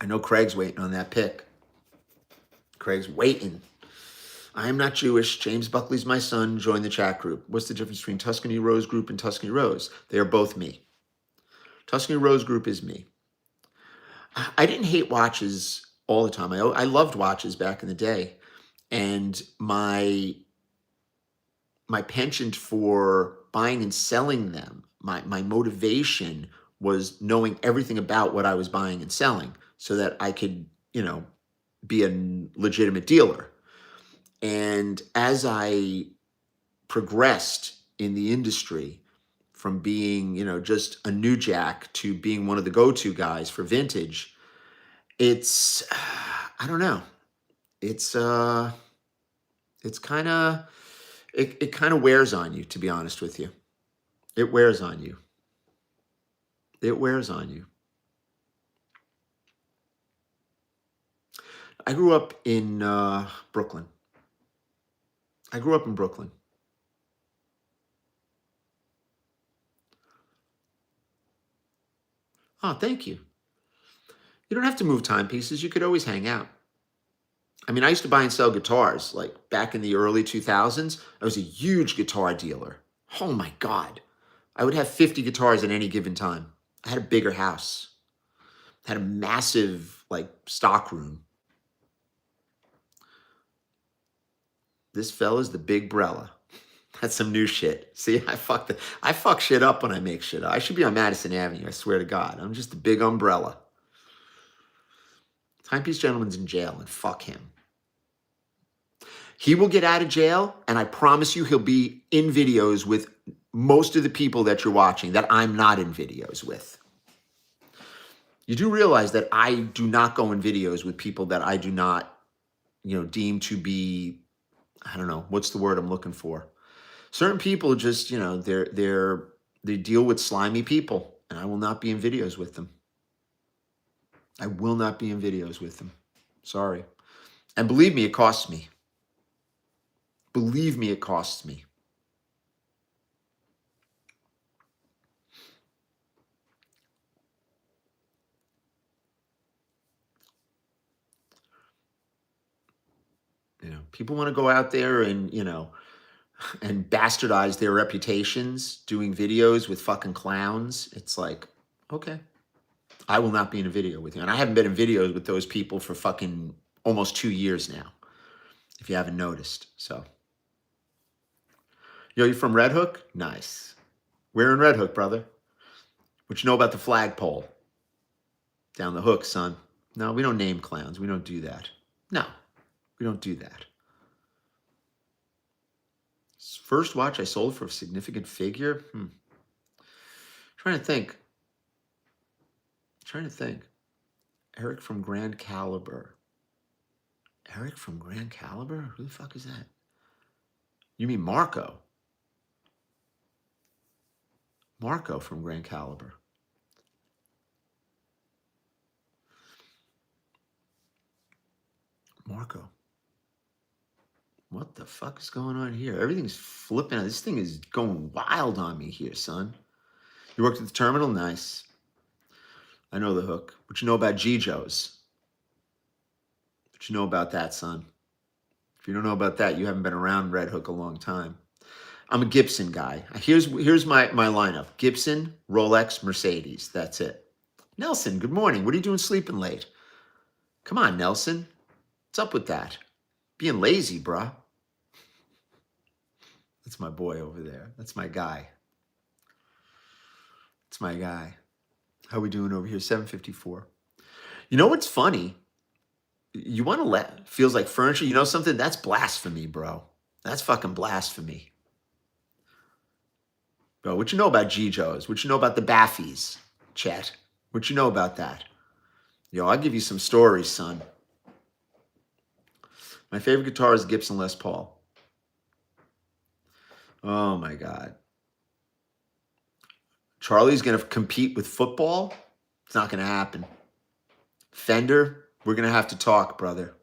I know Craig's waiting on that pick. Craig's waiting. I am not Jewish. James Buckley's my son. Join the chat group. What's the difference between Tuscany Rose Group and Tuscany Rose? They are both me. Tuscany Rose Group is me. I didn't hate watches all the time. I loved watches back in the day. And my penchant for buying and selling them, my motivation was knowing everything about what I was buying and selling so that I could, be a legitimate dealer. And as I progressed in the industry from being, just a new jack to being one of the go-to guys for vintage, it's, I don't know. It kind of wears on you, to be honest with you. It wears on you. It wears on you. I grew up in Brooklyn. Oh, thank you. You don't have to move timepieces. You could always hang out. I mean, I used to buy and sell guitars. Like back in the early 2000s, I was a huge guitar dealer. Oh my God. I would have 50 guitars at any given time. I had a bigger house. I had a massive, stock room. This fella's the Big Brella. That's some new shit. See, I fuck shit up when I make shit up. I should be on Madison Avenue, I swear to God. I'm just a big umbrella. Timepiece Gentleman's in jail, and fuck him. He will get out of jail, and I promise you he'll be in videos with most of the people that you're watching that I'm not in videos with. You do realize that I do not go in videos with people that I do not, deem to be, I don't know, what's the word I'm looking for? Certain people just, they deal with slimy people. And I will not be in videos with them. I will not be in videos with them. Sorry. And believe me, it costs me. Believe me, it costs me. You know, people want to go out there and, you know, and bastardize their reputations doing videos with fucking clowns. It's like, okay, I will not be in a video with you. And I haven't been in videos with those people for fucking almost 2 years now, if you haven't noticed. So, yo, you from Red Hook? Nice. We're in Red Hook, brother. What you know about the flagpole? Down the hook, son. No, we don't name clowns. We don't do that. No, we don't do that. First watch I sold for a significant figure? Trying to think. Eric from Grand Caliber. Eric from Grand Caliber? Who the fuck is that? You mean Marco? Marco from Grand Caliber. Marco. What the fuck is going on here? Everything's flipping. This thing is going wild on me here, son. You worked at the terminal? Nice. I know the hook. What you know about G-Joes? What you know about that, son? If you don't know about that, you haven't been around Red Hook a long time. I'm a Gibson guy. Here's my lineup. Gibson, Rolex, Mercedes. That's it. Nelson, good morning. What are you doing sleeping late? Come on, Nelson. What's up with that? Being lazy, bruh. That's my boy over there. That's my guy. That's my guy. How we doing over here? 754. You know what's funny? You want to let feels like furniture. You know something? That's blasphemy, bro. That's fucking blasphemy. Bro, what you know about G-Joes? What you know about the Baffies, Chet? What you know about that? Yo, I'll give you some stories, son. My favorite guitar is Gibson Les Paul. Oh, my God. Charlie's going to compete with football? It's not going to happen. Fender, we're going to have to talk, brother.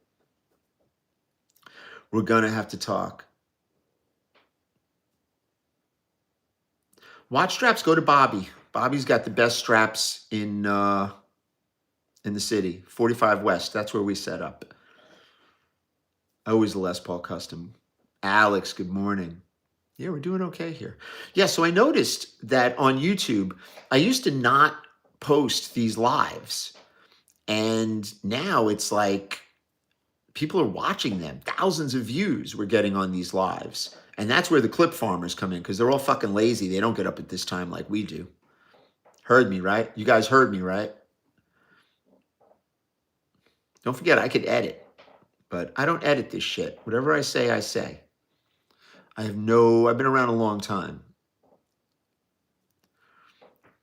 We're going to have to talk. Watch straps, go to Bobby. Bobby's got the best straps in the city. 45 West, that's where we set up. Always a Les Paul custom. Alex, good morning. Yeah, we're doing okay here. Yeah, so I noticed that on YouTube, I used to not post these lives. And now it's like people are watching them. Thousands of views we're getting on these lives. And that's where the clip farmers come in because they're all fucking lazy. They don't get up at this time like we do. Heard me, right? You guys heard me, right? Don't forget, I could edit. But I don't edit this shit. Whatever I say, I say. I've been around a long time.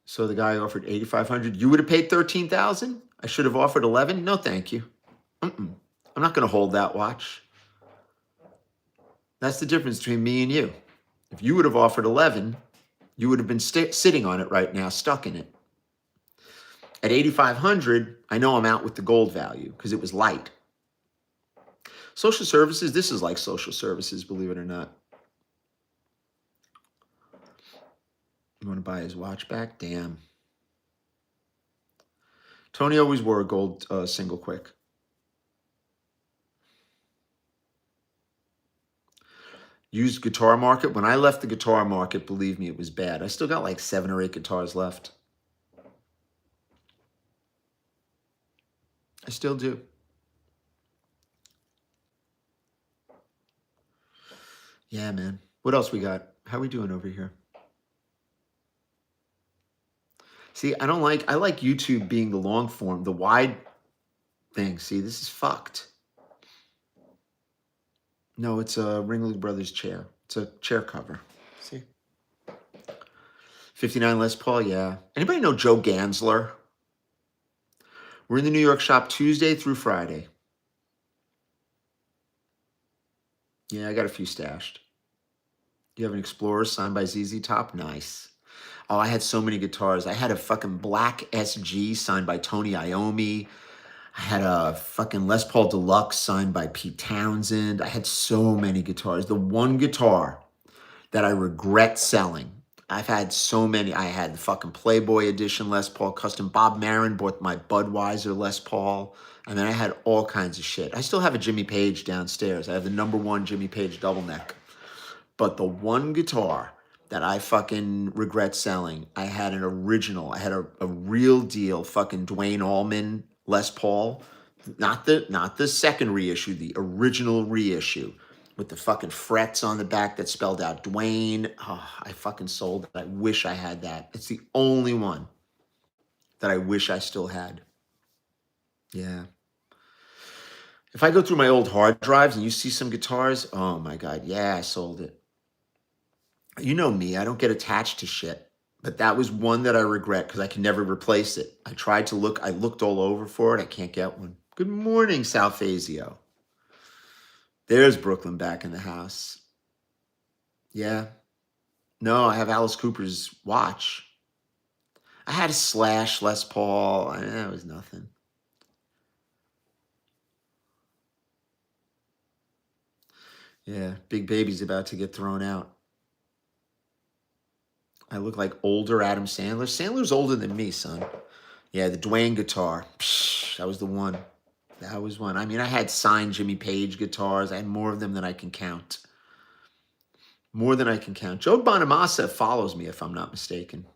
So the guy offered $8,500. You would have paid $13,000? I should have offered 11? No, thank you. I'm not going to hold that watch. That's the difference between me and you. If you would have offered 11, you would have been sitting on it right now, stuck in it. At $8,500, I know I'm out with the gold value because it was light. Social services, this is like social services, believe it or not. You want to buy his watch back? Damn. Tony always wore a gold single quick. Used guitar market. When I left the guitar market, believe me, it was bad. I still got like 7 or 8 guitars left. I still do. Yeah, man. What else we got? How we doing over here? See, I like YouTube being the long form, the wide thing. See, this is fucked. No, it's a Ringling Brothers chair. It's a chair cover. See? 59 Les Paul, yeah. Anybody know Joe Gansler? We're in the New York shop Tuesday through Friday. Yeah, I got a few stashed. You have an Explorer signed by ZZ Top? Nice. Oh, I had so many guitars. I had a fucking black SG signed by Tony Iommi. I had a fucking Les Paul Deluxe signed by Pete Townsend. I had so many guitars. The one guitar that I regret selling, I've had so many. I had the fucking Playboy edition Les Paul custom. Bob Marin bought my Budweiser Les Paul. And then I had all kinds of shit. I still have a Jimmy Page downstairs. I have the #1 Jimmy Page double neck. But the one guitar that I fucking regret selling, I had an original. I had a real deal fucking Dwayne Allman Les Paul. Not the second reissue, the original reissue with the fucking frets on the back that spelled out Dwayne. Oh, I fucking sold it. I wish I had that. It's the only one that I wish I still had. Yeah. If I go through my old hard drives and you see some guitars, oh my God, yeah, I sold it. You know me, I don't get attached to shit. But that was one that I regret because I can never replace it. I tried to look, I looked all over for it. I can't get one. Good morning, Salphasio. There's Brooklyn back in the house. Yeah. No, I have Alice Cooper's watch. I had a Slash Les Paul. That was nothing. Yeah, Big Baby's about to get thrown out. I look like older Adam Sandler. Sandler's older than me, son. Yeah, the Dwayne guitar. Psh, that was the one. That was one. I mean, I had signed Jimmy Page guitars. I had more of them than I can count. More than I can count. Joe Bonamassa follows me, if I'm not mistaken.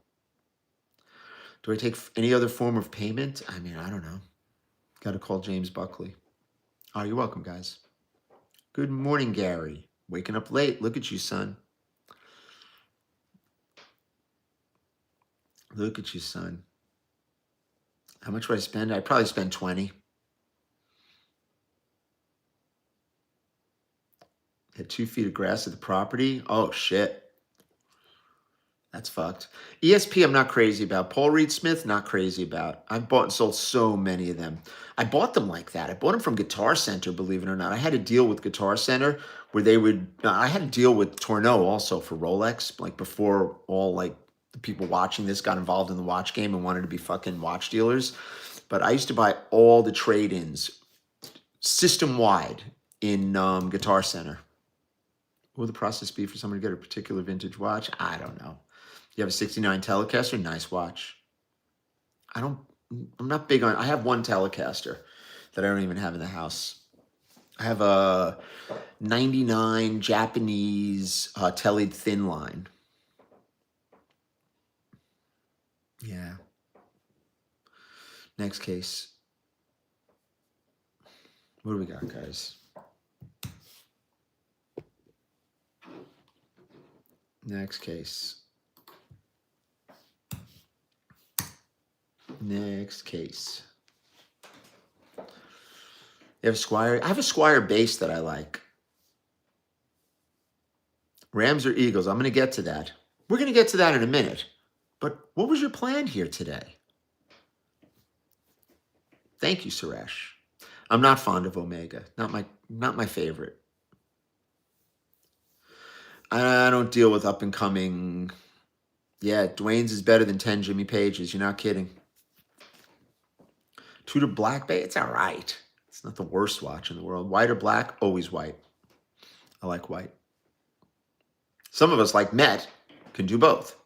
Do I take any other form of payment? I mean, I don't know. Got to call James Buckley. Oh, you're welcome, guys. Good morning, Gary. Waking up late. Look at you, son. Look at you, son. How much would I spend? I'd probably spend 20. Had 2 feet of grass at the property. Oh, shit. That's fucked. ESP, I'm not crazy about. Paul Reed Smith, not crazy about. I've bought and sold so many of them. I bought them like that. I bought them from Guitar Center, believe it or not. I had a deal with Guitar Center where they would, I had a deal with Tourneau also for Rolex, like before all like the people watching this got involved in the watch game and wanted to be fucking watch dealers. But I used to buy all the trade-ins system-wide in Guitar Center. What would the process be for someone to get a particular vintage watch? I don't know. You have a 69 Telecaster? Nice watch. I'm not big on, I have one Telecaster that I don't even have in the house. I have a 99 Japanese Tele thin line. Yeah. Next case. What do we got, guys? Next case. Next case. You have a Squire? I have a Squire bass that I like. Rams or Eagles? I'm going to get to that. We're going to get to that in a minute. But what was your plan here today? Thank you, Suresh. I'm not fond of Omega. Not my favorite. I don't deal with up and coming. Yeah, Dwayne's is better than 10 Jimmy Pages. You're not kidding. Tudor Black Bay, it's all right. It's not the worst watch in the world. White or black? Always white. I like white. Some of us, like Met, can do both.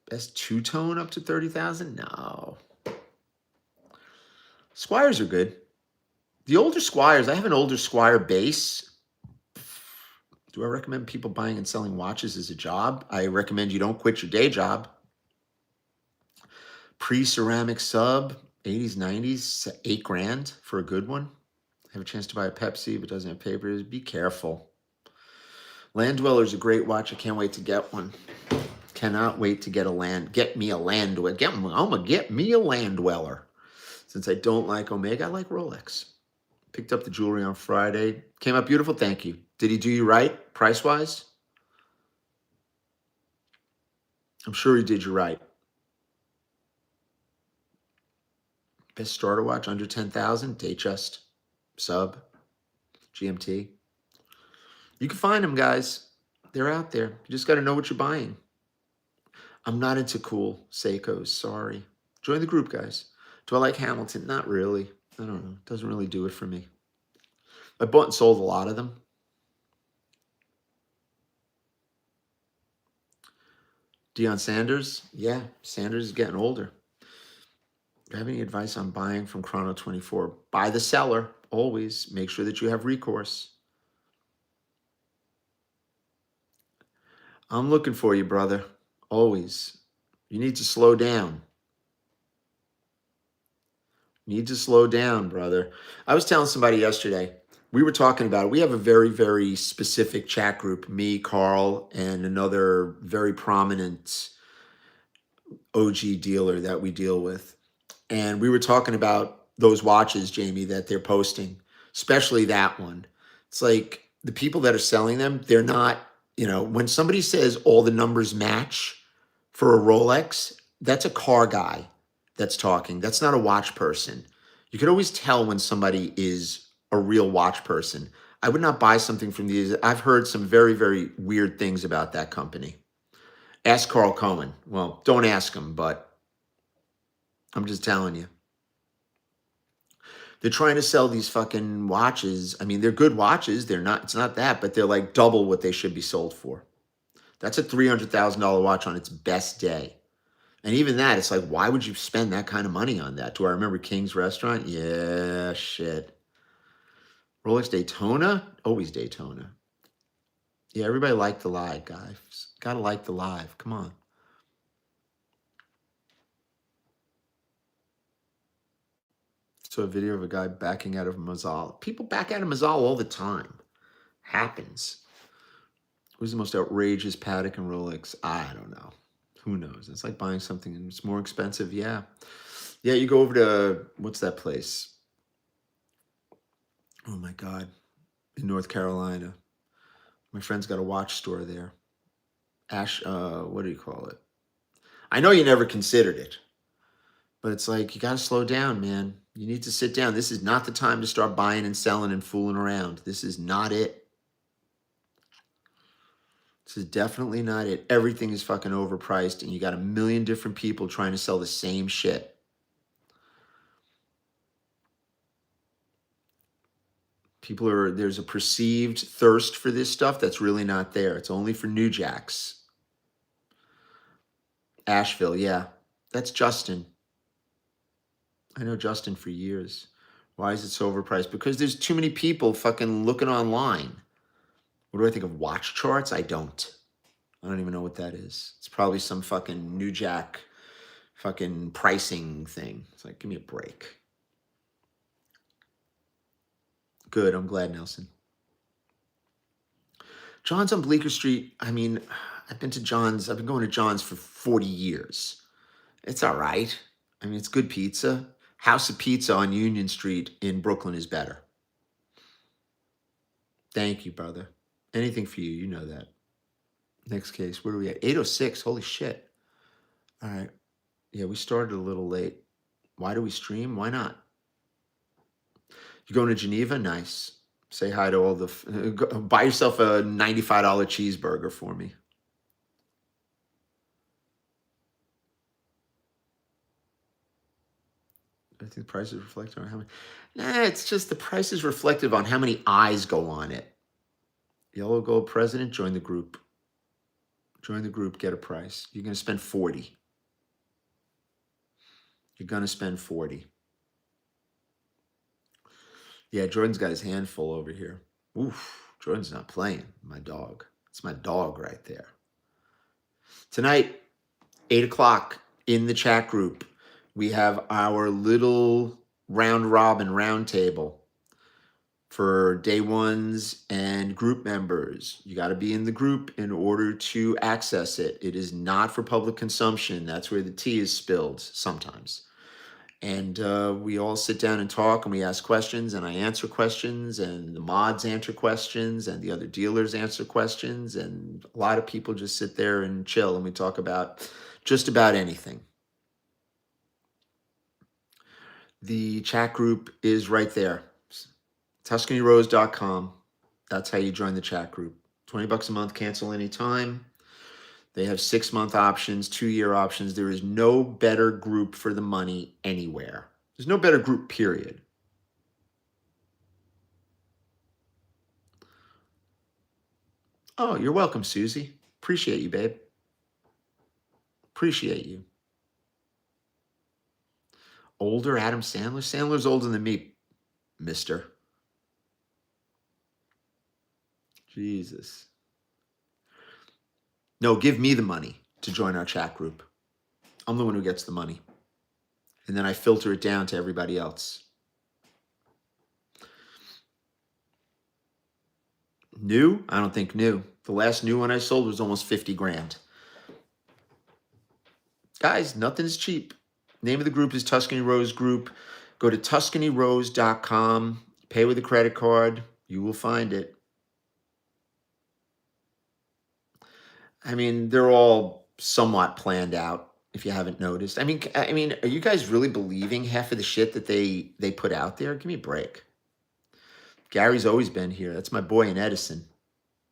Best two-tone up to 30,000? No. Squires are good. The older Squires, I have an older Squire base. Do I recommend people buying and selling watches as a job? I recommend you don't quit your day job. Pre-ceramic sub, 80s, 90s, $8,000 for a good one. Have a chance to buy a Pepsi, but doesn't have papers. Be careful. Land Dweller's a great watch. I can't wait to get one. Cannot wait to get me a Land Dweller. I'm gonna get me a Land Dweller. Since I don't like Omega, I like Rolex. Picked up the jewelry on Friday. Came out beautiful. Thank you. Did he do you right, price-wise? I'm sure he did you right. Best starter watch under 10,000. Datejust, sub, GMT. You can find them, guys. They're out there. You just got to know what you're buying. I'm not into cool Seikos. Sorry. Join the group, guys. Do I like Hamilton? Not really. I don't know. It doesn't really do it for me. I bought and sold a lot of them. Deion Sanders? Yeah, Sanders is getting older. Do you have any advice on buying from Chrono 24? Buy the seller. Always make sure that you have recourse. I'm looking for you, brother. Always. You need to slow down. You need to slow down, brother. I was telling somebody yesterday, we were talking about it. We have a very, very specific chat group, me, Carl, and another very prominent OG dealer that we deal with. And we were talking about those watches, Jamie, that they're posting, especially that one. It's like the people that are selling them, they're not, when somebody says all the numbers match for a Rolex, that's a car guy that's talking. That's not a watch person. You could always tell when somebody is a real watch person. I would not buy something from these. I've heard some very, very weird things about that company. Ask Carl Cohen. Well, don't ask him, but I'm just telling you. They're trying to sell these fucking watches. I mean, they're good watches. They're not, it's not that, but they're like double what they should be sold for. That's a $300,000 watch on its best day. And even that, it's like, why would you spend that kind of money on that? Do I remember King's Restaurant? Yeah, shit. Rolex Daytona? Always Daytona. Yeah, everybody liked the live, guys. Gotta like the live. Come on. So a video of a guy backing out of Mazal. People back out of Mazal all the time. Happens. Who's the most outrageous Patek and Rolex? I don't know. Who knows? It's like buying something and it's more expensive. Yeah. Yeah, you go over to, what's that place? Oh my God. In North Carolina. My friend's got a watch store there. What do you call it? I know you never considered it, but it's like, you got to slow down, man. You need to sit down. This is not the time to start buying and selling and fooling around. This is not it. This is definitely not it. Everything is fucking overpriced and you got a million different people trying to sell the same shit. There's a perceived thirst for this stuff that's really not there. It's only for new jacks. Asheville, yeah. That's Justin. I know Justin for years. Why is it so overpriced? Because there's too many people fucking looking online. What do I think of watch charts? I don't even know what that is. It's probably some fucking new jack fucking pricing thing. It's like, give me a break. Good, I'm glad, Nelson. John's on Bleecker Street. I mean, I've been going to John's for 40 years. It's all right. I mean, it's good pizza. House of Pizza on Union Street in Brooklyn is better. Thank you, brother. Anything for you. You know that. Next case. Where are we at? 8:06. Holy shit. All right. Yeah, we started a little late. Why do we stream? Why not? You going to Geneva? Nice. Say hi to all buy yourself a $95 cheeseburger for me. I think the price is reflective on how many. Nah, it's just the price is reflective on how many eyes go on it. Yellow Gold President, join the group. Join the group, get a price. You're going to spend 40. You're going to spend 40. Yeah, Jordan's got his hand full over here. Oof, Jordan's not playing. My dog. It's my dog right there. Tonight, 8 o'clock in the chat group, we have our little round robin round table for day ones and group members. You got to be in the group in order to access it. It is not for public consumption. That's where the tea is spilled sometimes. And we all sit down and talk and we ask questions and I answer questions and the mods answer questions and the other dealers answer questions. And a lot of people just sit there and chill and we talk about just about anything. The chat group is right there. TuscanyRose.com. That's how you join the chat group. $20 a month, cancel anytime. They have 6-month options, 2-year options. There is no better group for the money anywhere. There's no better group, period. Oh, you're welcome, Susie. Appreciate you, babe. Appreciate you. Older Adam Sandler? Sandler's older than me, mister. Jesus. No, give me the money to join our chat group. I'm the one who gets the money. And then I filter it down to everybody else. New? I don't think new. The last new one I sold was almost 50 grand. Guys, nothing's cheap. Name of the group is Tuscany Rose Group. Go to TuscanyRose.com. Pay with a credit card. You will find it. I mean, they're all somewhat planned out, if you haven't noticed. I mean, are you guys really believing half of the shit that they put out there? Give me a break. Gary's always been here. That's my boy in Edison.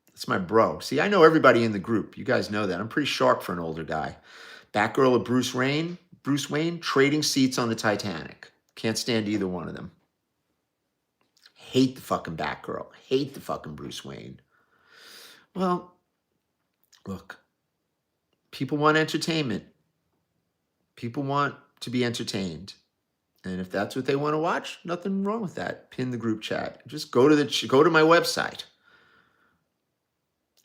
That's my bro. See, I know everybody in the group. You guys know that. I'm pretty sharp for an older guy. Batgirl of Bruce Wayne, trading seats on the Titanic. Can't stand either one of them. Hate the fucking Batgirl. Hate the fucking Bruce Wayne. Well, look, people want entertainment. People want to be entertained. And if that's what they want to watch, nothing wrong with that. Pin the group chat. Just go to my website.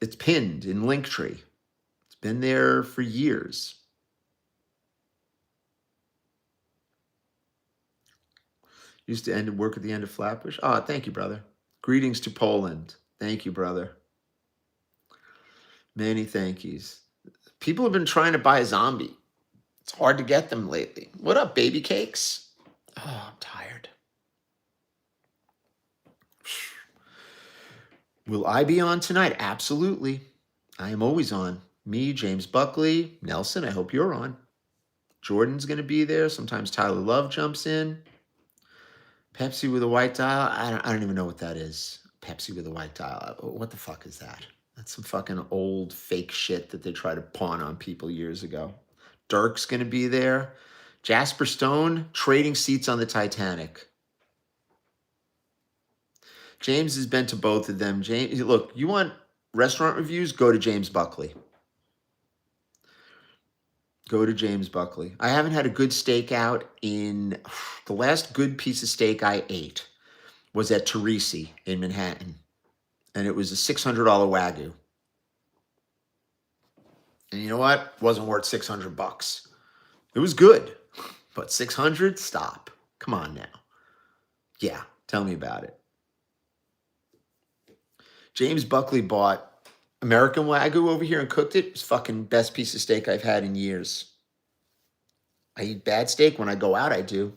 It's pinned in Linktree. It's been there for years. Used to end work at the end of Flatbush. Oh, thank you, brother. Greetings to Poland. Thank you, brother. Many thank yous. People have been trying to buy a zombie. It's hard to get them lately. What up, baby cakes? Oh, I'm tired. Will I be on tonight? Absolutely. I am always on. Me, James Buckley, Nelson, I hope you're on. Jordan's going to be there. Sometimes Tyler Love jumps in. Pepsi with a white dial. I don't even know what that is. Pepsi with a white dial. What the fuck is that? That's some fucking old fake shit that they tried to pawn on people years ago. Dirk's going to be there. Jasper Stone, trading seats on the Titanic. James has been to both of them. James, look, you want restaurant reviews? Go to James Buckley. Go to James Buckley. I haven't had a good steak out in... The last good piece of steak I ate was at Teresi in Manhattan. And it was a $600 Wagyu. And you know what? It wasn't worth $600. It was good. But 600? Stop. Come on now. Yeah, tell me about it. James Buckley bought American Wagyu over here and cooked it. It was fucking best piece of steak I've had in years. I eat bad steak when I go out, I do.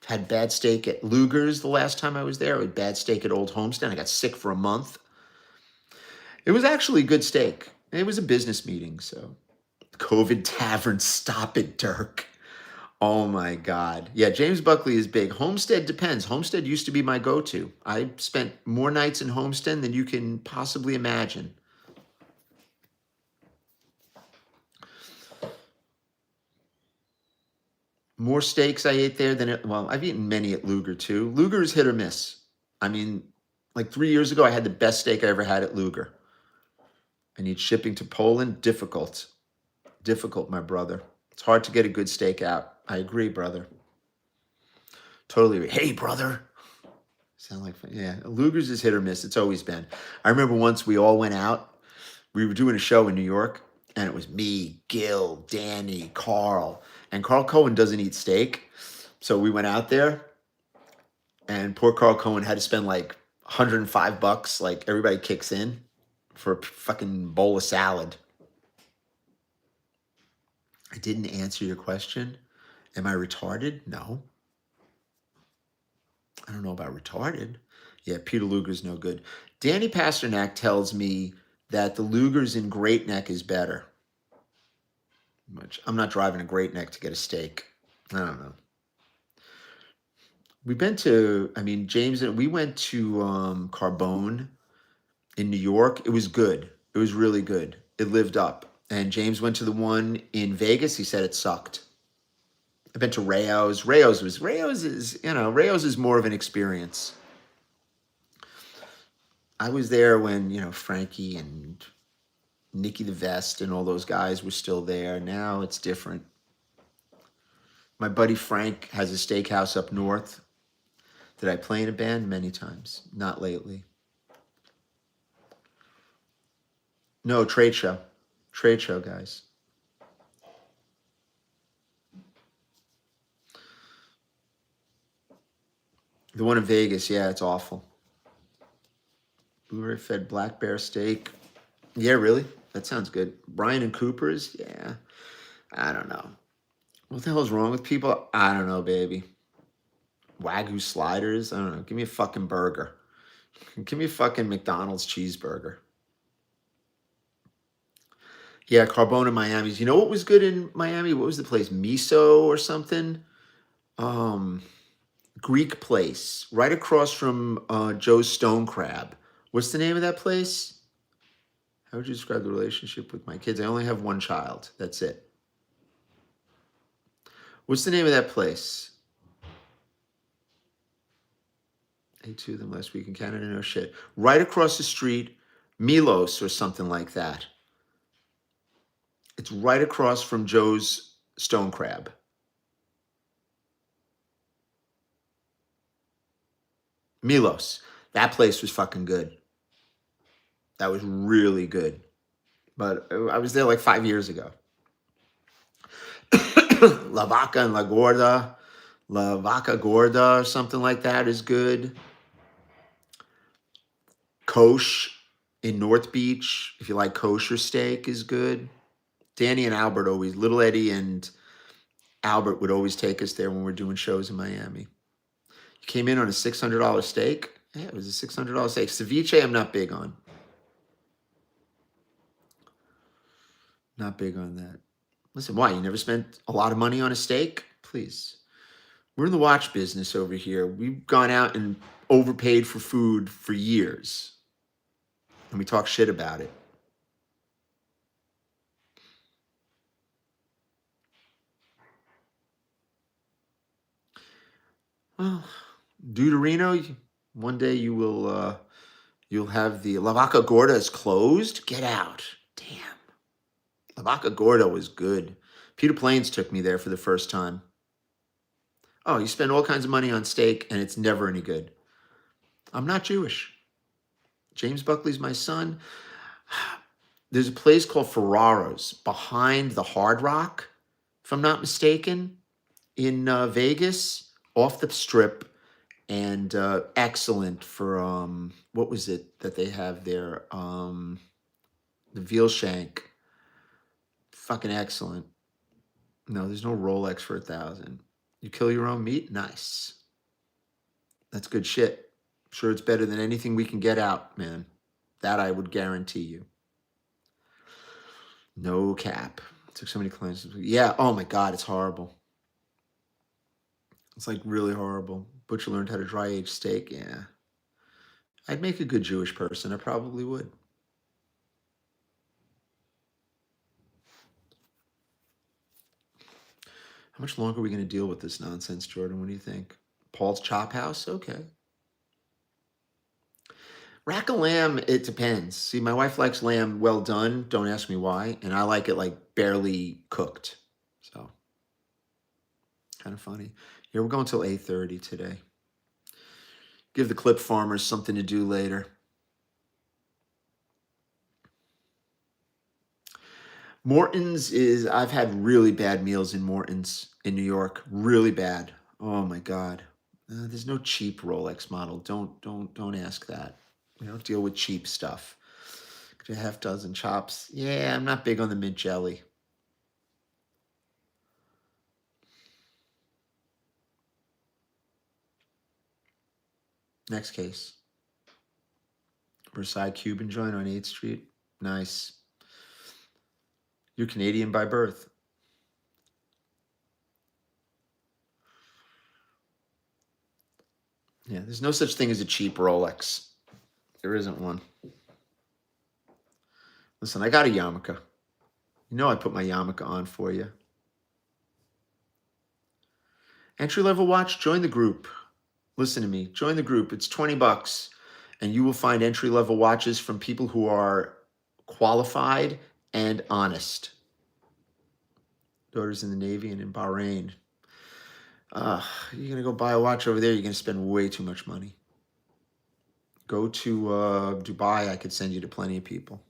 I've had bad steak at Luger's the last time I was there. I had bad steak at Old Homestead. I got sick for a month. It was actually good steak. It was a business meeting, so. COVID Tavern, stop it, Dirk. Oh my God. Yeah, James Buckley is big. Homestead depends. Homestead used to be my go-to. I spent more nights in Homestead than you can possibly imagine. More steaks I ate there than, well, I've eaten many at Luger too. Luger is hit or miss. I mean, like 3 years ago, I had the best steak I ever had at Luger. I need shipping to Poland. Difficult. Difficult, my brother. It's hard to get a good steak out. I agree, brother. Totally agree. Hey, brother. Sound like fun. Yeah, Luger's is hit or miss. It's always been. I remember once we all went out. We were doing a show in New York, and it was me, Gil, Danny, Carl. And Carl Cohen doesn't eat steak. So we went out there, and poor Carl Cohen had to spend like $105. Like everybody kicks in for a fucking bowl of salad. I didn't answer your question. Am I retarded? No. I don't know about retarded. Yeah, Peter Luger's no good. Danny Pasternak tells me that the Luger's in Great Neck is better. Which I'm not driving to Great Neck to get a steak. I don't know. We've been to, I mean, James and we went to Carbone in New York. It was good. It was really good. It lived up. And James went to the one in Vegas. He said it sucked. I've been to Rayo's. Rayo's is more of an experience. I was there when, Frankie and Nikki the Vest and all those guys were still there. Now it's different. My buddy Frank has a steakhouse up north. Did I play in a band? Many times. Not lately. No, trade show. Trade show, guys. The one in Vegas, yeah, it's awful. Blu-ray fed black bear steak. Yeah, really? That sounds good. Brian and Cooper's? Yeah. I don't know. What the hell is wrong with people? I don't know, baby. Wagyu sliders? I don't know. Give me a fucking burger. Give me a fucking McDonald's cheeseburger. Yeah, Carbona Miami's. You know what was good in Miami? What was the place? Miso or something? Greek place. Right across from Joe's Stone Crab. What's the name of that place? How would you describe the relationship with my kids? I only have one child. That's it. What's the name of that place? Ate two of them last week in Canada. No shit. Right across the street, Milos or something like that. It's right across from Joe's Stone Crab. Milos. That place was fucking good. That was really good. But I was there like 5 years ago. La Vaca and La Gorda. La Vaca Gorda or something like that is good. Kosh in North Beach, if you like kosher steak, is good. Danny and Albert always, Little Eddie and Albert would always take us there when we're doing shows in Miami. You came in on a $600 steak? Yeah, it was a $600 steak. Ceviche, I'm not big on. Not big on that. Listen, why? You never spent a lot of money on a steak? Please. We're in the watch business over here. We've gone out and overpaid for food for years. And we talk shit about it. Well, Deuterino, one day you will, you'll have the La Vaca Gorda is closed. Get out. Damn. La Vaca Gorda was good. Peter Plains took me there for the first time. Oh, you spend all kinds of money on steak and it's never any good. I'm not Jewish. James Buckley's my son. There's a place called Ferraro's behind the Hard Rock, if I'm not mistaken, in Vegas, off the strip, and excellent for what was it that they have there? The veal shank. Fucking excellent. No, there's no Rolex for 1,000. You kill your own meat? Nice. That's good shit. I'm sure it's better than anything we can get out, man. That I would guarantee you. No cap. Took so many clients. Yeah. Oh my God, it's horrible. It's like really horrible. Butcher learned how to dry age steak. Yeah. I'd make a good Jewish person. I probably would. How much longer are we going to deal with this nonsense, Jordan? What do you think? Paul's Chop House? Okay. Rack of lamb, it depends. See, my wife likes lamb well done. Don't ask me why. And I like it like barely cooked. So, kind of funny. Yeah, we're going till 8:30 today. Give the clip farmers something to do later. Morton's is, I've had really bad meals in Morton's in New York. Really bad. Oh my God. There's no cheap Rolex model. Don't ask that. We don't deal with cheap stuff. A half dozen chops. Yeah, I'm not big on the mint jelly. Next case. Versailles Cuban joint on 8th Street. Nice. You're Canadian by birth. Yeah, there's no such thing as a cheap Rolex. There isn't one. Listen, I got a yarmulke. You know I put my yarmulke on for you. Entry-level watch, join the group. Listen to me, join the group. It's 20 bucks, and you will find entry-level watches from people who are qualified and honest. Daughter's in the Navy and in Bahrain. You're going to go buy a watch over there, you're going to spend way too much money. Go to Dubai, I could send you to plenty of people.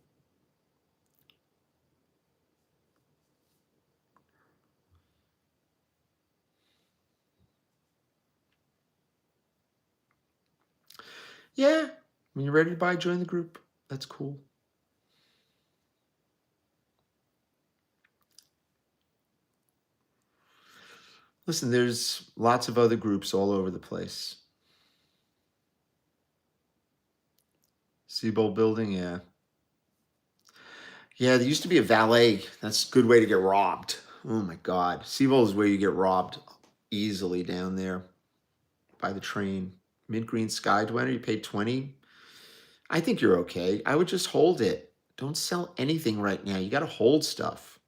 Yeah, when you're ready to buy, join the group. That's cool. Listen, there's lots of other groups all over the place. Seabold Building, yeah. Yeah, there used to be a valet. That's a good way to get robbed. Oh my God. Seabold is where you get robbed easily down there by the train. Mint Green Sky Dweller, you paid 20. I think you're okay. I would just hold it. Don't sell anything right now. You got to hold stuff.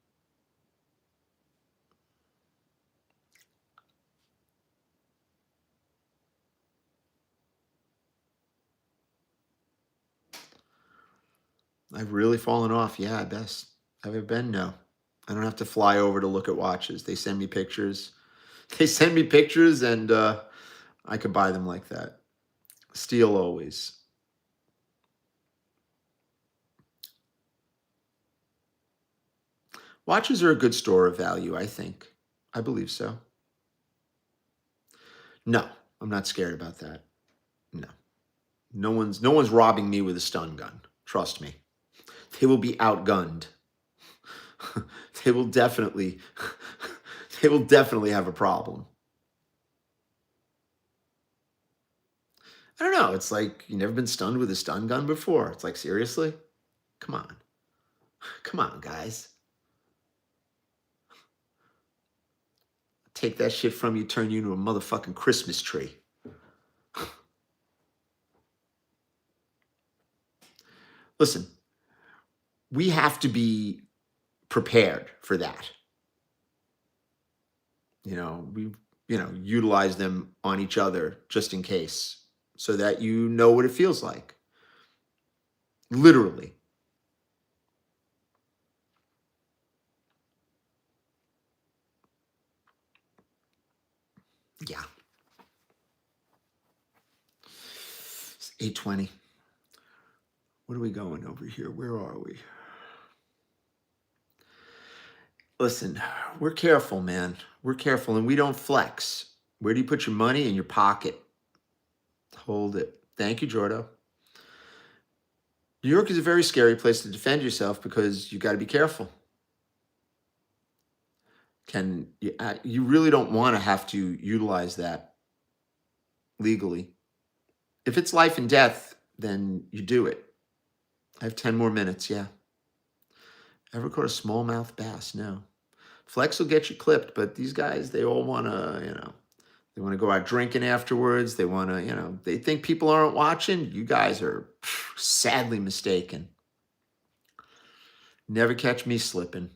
I've really fallen off. Yeah, I best. Have I been? No. I don't have to fly over to look at watches. They send me pictures. They send me pictures, and I could buy them like that. Steal always. Watches are a good store of value, I think. I believe so. No, I'm not scared about that. No. No one's robbing me with a stun gun. Trust me. They will be outgunned. they will definitely they will definitely have a problem. I don't know. It's like you never been stunned with a stun gun before. It's like, seriously? Come on. Come on, guys. Take that shit from you, turn you into a motherfucking Christmas tree. Listen, we have to be prepared for that. We utilize them on each other just in case so that you know what it feels like. Literally. Yeah. It's 8:20. What are we going over here? Where are we? Listen, we're careful, man. We're careful, and we don't flex. Where do you put your money? In your pocket. Hold it. Thank you, Jordo. New York is a very scary place to defend yourself because you got to be careful. You really don't want to have to utilize that legally. If it's life and death, then you do it. I have 10 more minutes, yeah. Ever caught a smallmouth bass? No. Flex will get you clipped, but these guys, they all want to, they want to go out drinking afterwards. They want to, they think people aren't watching. You guys are sadly mistaken. Never catch me slipping.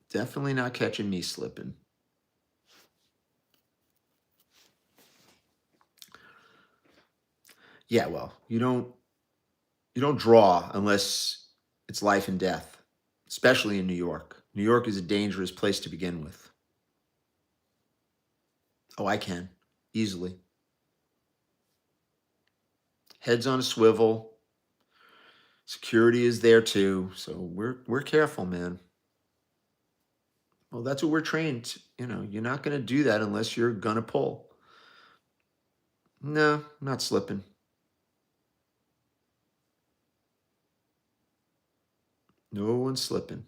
Definitely not catching me slipping. Yeah, well, you don't draw unless it's life and death, especially in New York. New York is a dangerous place to begin with. Oh, I can easily. Heads on a swivel. Security is there too, so we're careful, man. Well, that's what we're trained. You're not going to do that unless you're gonna pull. No, I'm not slipping. No one's slipping.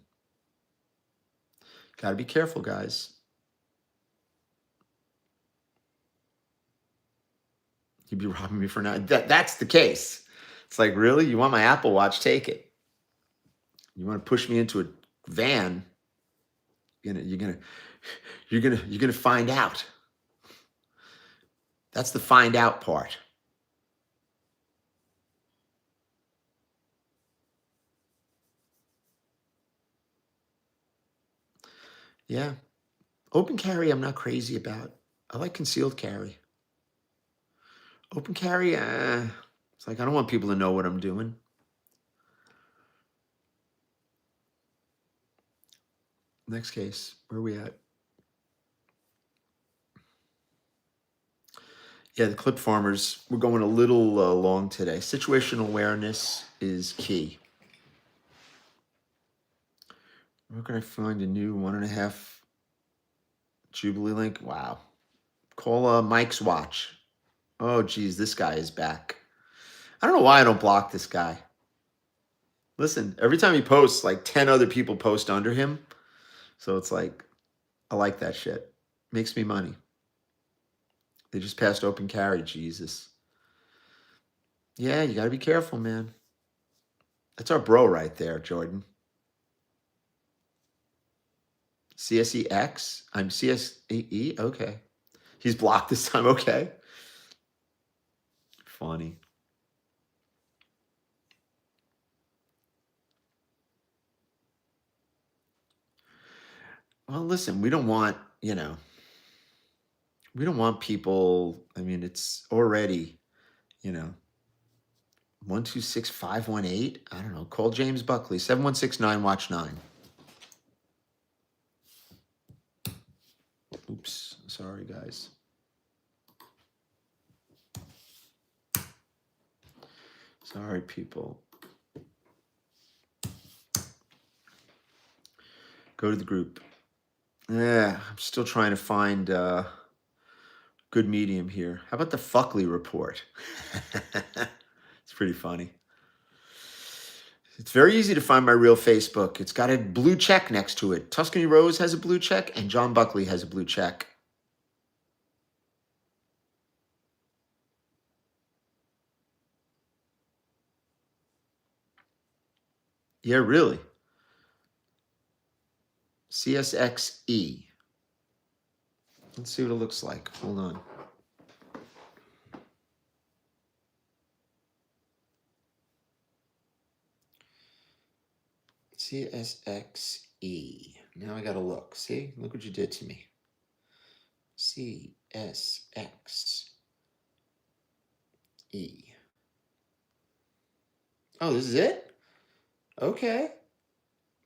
Got to be careful, guys. You'd be robbing me for now. That's the case. It's like, really? You want my Apple Watch? Take it. You want to push me into a van? You're gonna find out. That's the find out part. Yeah. Open carry, I'm not crazy about. I like concealed carry. Open carry, it's like I don't want people to know what I'm doing. Next case, where are we at? Yeah, the clip farmers, we're going a little long today. Situational awareness is key. Where can I find a new 1.5 Jubilee link? Wow. Call Mike's Watch. Oh, geez, this guy is back. I don't know why I don't block this guy. Listen, every time he posts, like 10 other people post under him. So it's like, I like that shit. Makes me money. They just passed open carry. Jesus. Yeah, you got to be careful, man. That's our bro right there, Jordan. CSEX? I'm CSEE? Okay. He's blocked this time. Okay. Funny. Well, listen, we don't want, we don't want people. I mean, it's already, 126518. I don't know. Call James Buckley, 7169 watch 9. Oops. Sorry, guys. Sorry, people. Go to the group. Yeah, I'm still trying to find good medium here. How about the Fuckley report? It's pretty funny. It's very easy to find my real Facebook. It's got a blue check next to it. Tuscany Rose has a blue check, and John Buckley has a blue check. Yeah, really. CSXE. Let's see what it looks like. Hold on. CSXE. Now I gotta look. See? Look what you did to me. CSXE. Oh, this is it? Okay.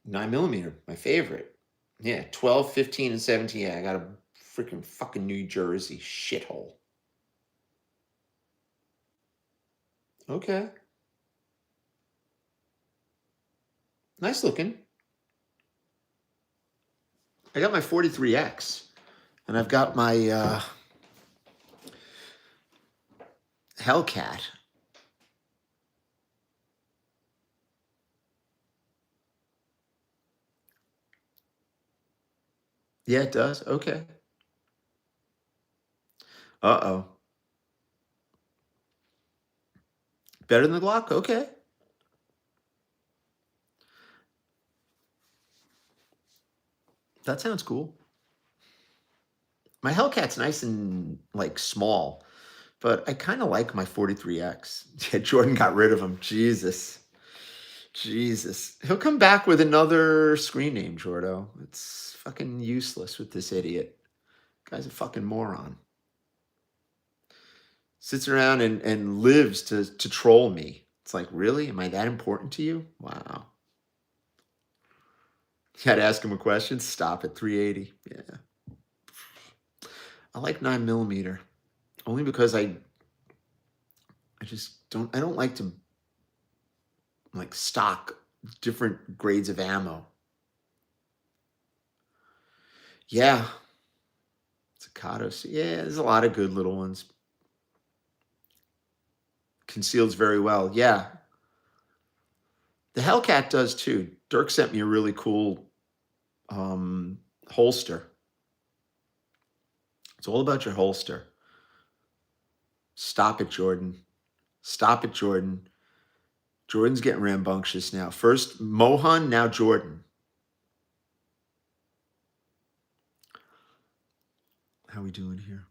9mm, my favorite. Yeah, 12, 15, and 17. Yeah, I got a freaking fucking New Jersey shithole. Okay. Nice looking. I got my 43X, and I've got my Hellcat. Yeah, it does. Okay. Uh-oh. Better than the Glock? Okay. That sounds cool. My Hellcat's nice and like small, but I kind of like my 43X. Yeah, Jordan got rid of him. Jesus. He'll come back with another screen name, Jordo. It's fucking useless with this idiot. Guy's a fucking moron. Sits around and lives to troll me. It's like, really? Am I that important to you? Wow. You had to ask him a question? Stop at 380. Yeah. I like 9mm. Only because I just don't like to like stock different grades of ammo. Yeah. Staccatos. Yeah, there's a lot of good little ones. Conceals very well. Yeah. The Hellcat does too. Dirk sent me a really cool holster. It's all about your holster. Stop it, Jordan. Stop it, Jordan. Jordan's getting rambunctious now. First Mohan, now Jordan. How we doing here?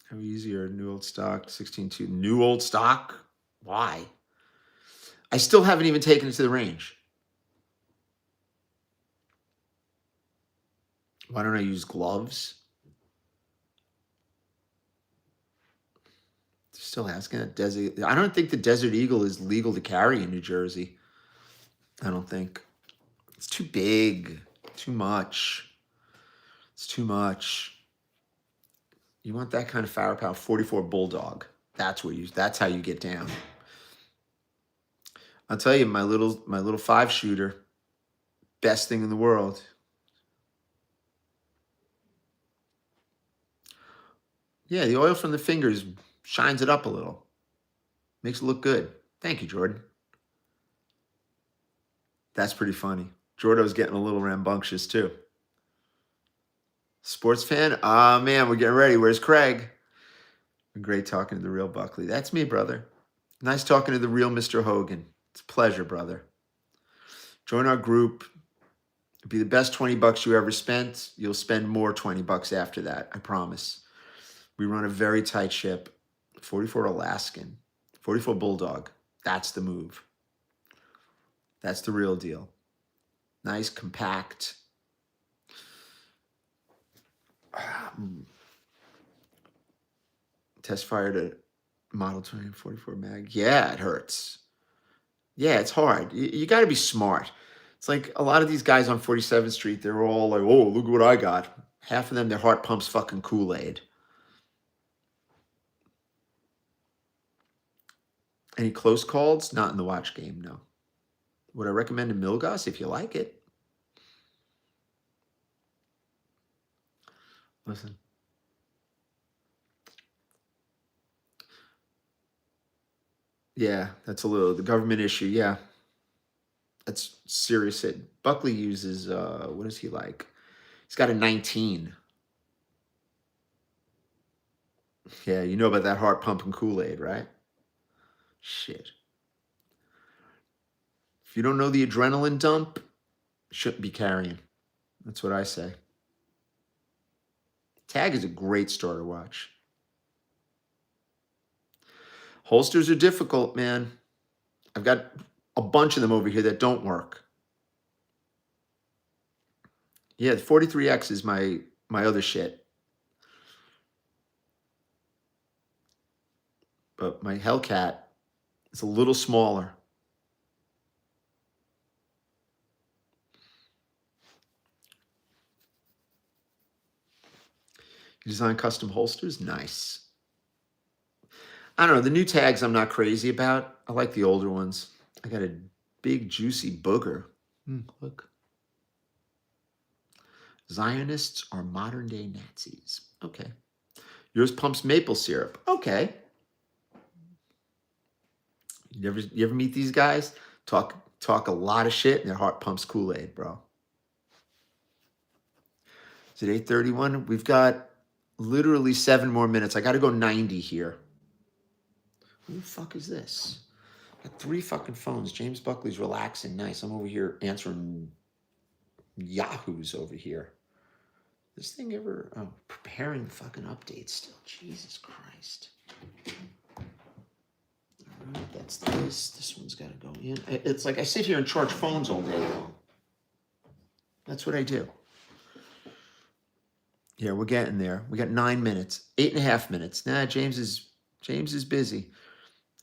How easy are new old stock? 16.2. New old stock? Why? I still haven't even taken it to the range. Why don't I use gloves? Still asking that desert. I don't think the Desert Eagle is legal to carry in New Jersey. I don't think. It's too big. Too much. It's too much. You want that kind of firepower. 44 Bulldog. That's how you get down. I'll tell you, my little 5-shooter, best thing in the world. Yeah, the oil from the fingers shines it up a little. Makes it look good. Thank you, Jordan. That's pretty funny. Jordo's getting a little rambunctious too. Sports fan? Ah, man, we're getting ready. Where's Craig? Great talking to the real Buckley. That's me, brother. Nice talking to the real Mr. Hogan. It's a pleasure, brother. Join our group. It'll be the best $20 you ever spent. You'll spend more $20 after that. I promise. We run a very tight ship. 44 Alaskan. 44 Bulldog. That's the move. That's the real deal. Nice, compact. Test fired a Model 2044 mag. Yeah, it hurts. Yeah, it's hard. You got to be smart. It's like a lot of these guys on 47th Street, they're all like, oh, look what I got. Half of them, their heart pumps fucking Kool-Aid. Any close calls? Not in the watch game, no. Would I recommend a Milgauss if you like it? Listen. Yeah, that's a little, the government issue, yeah. That's serious. Buckley uses, what is he like? He's got a 19. Yeah, you know about that heart pumping Kool-Aid, right? Shit. If you don't know the adrenaline dump, shouldn't be carrying. That's what I say. Tag is a great starter watch. Holsters are difficult, man. I've got a bunch of them over here that don't work. Yeah, the 43X is my other shit. But my Hellcat is a little smaller. You design custom holsters? Nice. I don't know. The new tags I'm not crazy about. I like the older ones. I got a big, juicy booger. Look. Zionists are modern-day Nazis. Okay. Yours pumps maple syrup. Okay. You ever meet these guys? Talk a lot of shit and their heart pumps Kool-Aid, bro. Is it 8:31? We've got literally 7 more minutes. I got to go 90 here. Who the fuck is this? Got 3 fucking phones. James Buckley's relaxing. Nice. I'm over here answering yahoos over here. This thing ever... Oh, preparing the fucking update still. Jesus Christ. All right, that's this. This one's got to go in. It's like I sit here and charge phones all day long. That's what I do. Yeah, we're getting there. We got 9 minutes. 8.5 minutes. Nah, James is busy.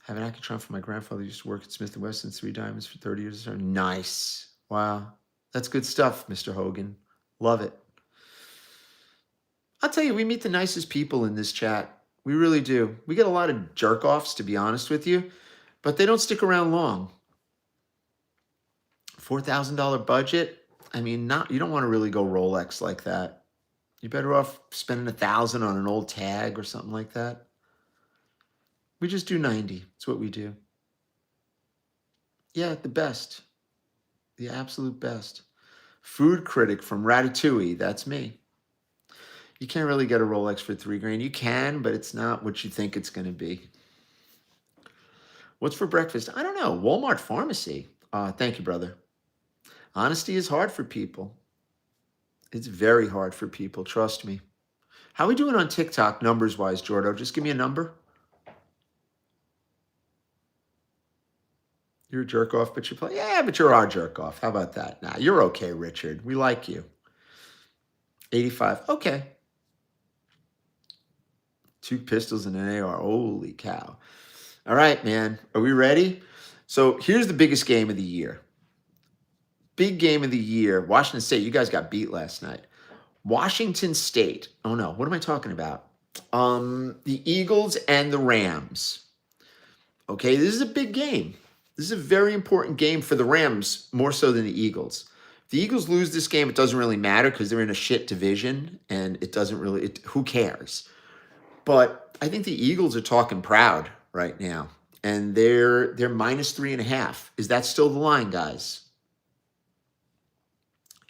I have an Accutron for my grandfather. Used to work at Smith & Wesson, 3 diamonds for 30 years. Nice. Wow. That's good stuff, Mr. Hogan. Love it. I'll tell you, we meet the nicest people in this chat. We really do. We get a lot of jerk-offs, to be honest with you, but they don't stick around long. $4,000 budget? I mean, you don't want to really go Rolex like that. You're better off spending $1,000 on an old tag or something like that. We just do 90. That's what we do. Yeah, the best. The absolute best. Food critic from Ratatouille. That's me. You can't really get a Rolex for $3,000. You can, but it's not what you think it's going to be. What's for breakfast? I don't know. Walmart Pharmacy. Thank you, brother. Honesty is hard for people. It's very hard for people. Trust me. How are we doing on TikTok numbers-wise, Jordo? Just give me a number. You're a jerk-off, but you play. Yeah, but you're our jerk-off. How about that? Nah, you're okay, Richard. We like you. 85. Okay. 2 pistols and an AR. Holy cow. All right, man. Are we ready? So here's the biggest game of the year. Big game of the year. Washington State. You guys got beat last night. Washington State. Oh no, what am I talking about? The Eagles and the Rams. Okay, this is a big game. This is a very important game for the Rams, more so than the Eagles. If the Eagles lose this game, it doesn't really matter because they're in a shit division, and it doesn't really. Who cares? But I think the Eagles are talking proud right now, and they're -3.5. Is that still the line, guys?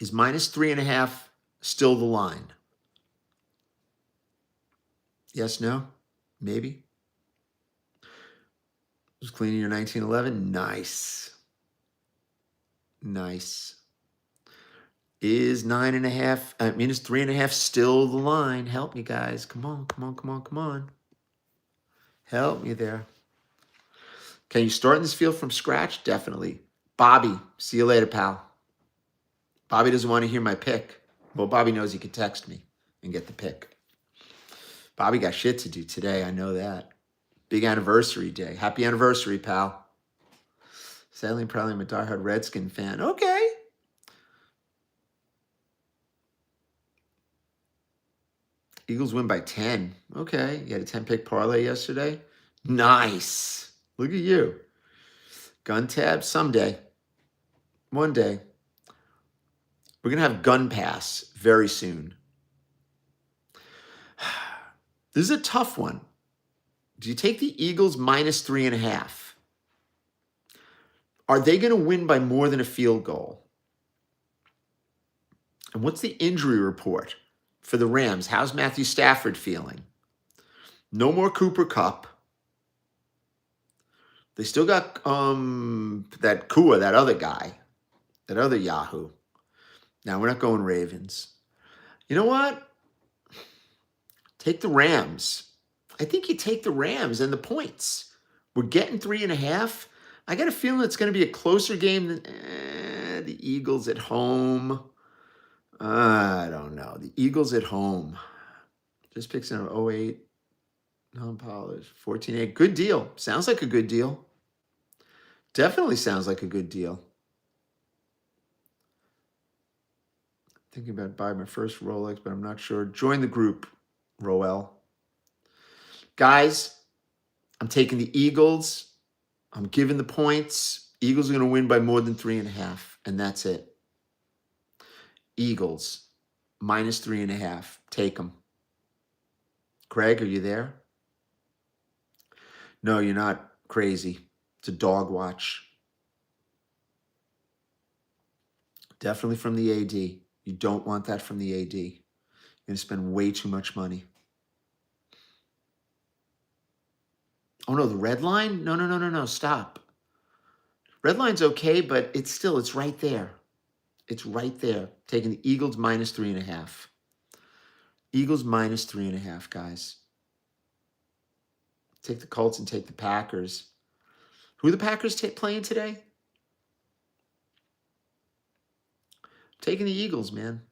Is -3.5 still the line? Yes, no, maybe. Was cleaning your 1911. Nice. Nice. Is 9.5, I mean, is 3.5 still the line? Help me, guys. Come on, come on, come on, come on. Help me there. Can you start in this field from scratch? Definitely. Bobby, see you later, pal. Bobby doesn't want to hear my pick. Well, Bobby knows he can text me and get the pick. Bobby got shit to do today. I know that. Big anniversary day. Happy anniversary, pal. Sadly and proudly, I'm a diehard Redskin fan. Okay. Eagles win by 10. Okay. You had a 10-pick parlay yesterday? Nice. Look at you. Gun tab someday. One day. We're going to have Gun Pass very soon. This is a tough one. Do you take the Eagles -3.5? Are they going to win by more than a field goal? And what's the injury report for the Rams? How's Matthew Stafford feeling? No more Cooper Kupp. They still got that Kua, that other guy, that other Yahoo. Now, we're not going Ravens. You know what? Take the Rams. I think you take the Rams and the points. We're getting 3.5. I got a feeling it's going to be a closer game than the Eagles at home. I don't know. The Eagles at home. Just picks in 08. Non-polished. 14.8. Good deal. Sounds like a good deal. Definitely sounds like a good deal. Thinking about buying my first Rolex, but I'm not sure. Join the group, Roel. Guys, I'm taking the Eagles. I'm giving the points. Eagles are going to win by more than 3.5, and that's it. Eagles, -3.5. Take them. Craig, are you there? No, you're not crazy. It's a dog watch. Definitely from the AD. You don't want that from the AD. You're going to spend way too much money. Oh, no, the red line? No, stop. Red line's okay, but it's right there. It's right there. Taking the Eagles -3.5. Eagles -3.5, guys. Take the Colts and take the Packers. Who are the Packers playing today? Taking the Eagles, man.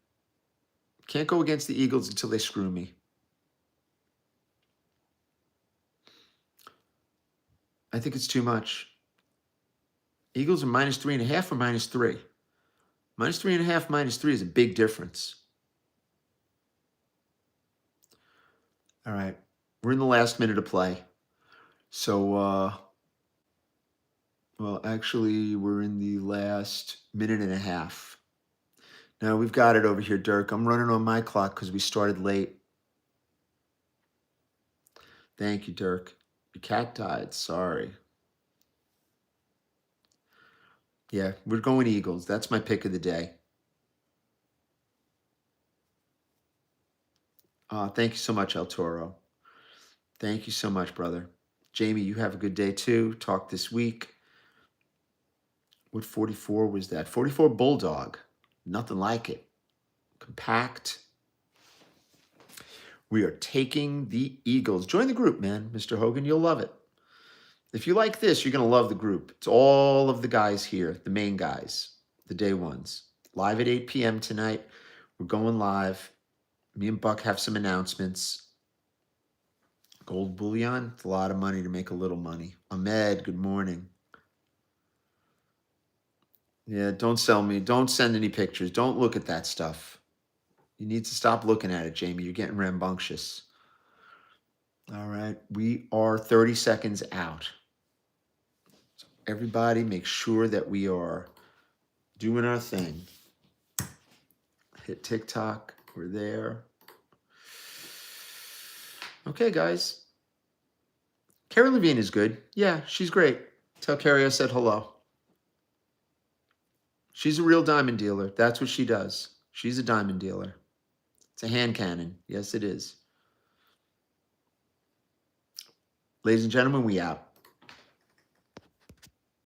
Can't go against the Eagles until they screw me. I think it's too much. Eagles are -3.5 or -3? -3.5, -3 is a big difference. All right. We're in the last minute of play. So, well, actually, we're in the last minute and a half. Now, we've got it over here, Dirk. I'm running on my clock because we started late. Thank you, Dirk. Your cat died. Sorry. Yeah, we're going Eagles. That's my pick of the day. Thank you so much, El Toro. Thank you so much, brother. Jamie, you have a good day too. Talk this week. What 44 was that? 44 Bulldog. Nothing like it. Compact. We are taking the Eagles. Join the group, man. Mr. Hogan, you'll love it. If you like this, you're going to love the group. It's all of the guys here, the main guys, the day ones. Live at 8 p.m. tonight. We're going live. Me and Buck have some announcements. Gold bullion, it's a lot of money to make a little money. Ahmed, good morning. Yeah, don't sell me. Don't send any pictures. Don't look at that stuff. You need to stop looking at it, Jamie. You're getting rambunctious. All right, we are 30 seconds out. So everybody make sure that we are doing our thing. Hit TikTok. We're there. Okay, guys. Carrie Levine is good. Yeah, she's great. Tell Carrie I said hello. She's a real diamond dealer. That's what she does. She's a diamond dealer. It's a hand cannon. Yes, it is. Ladies and gentlemen, we out.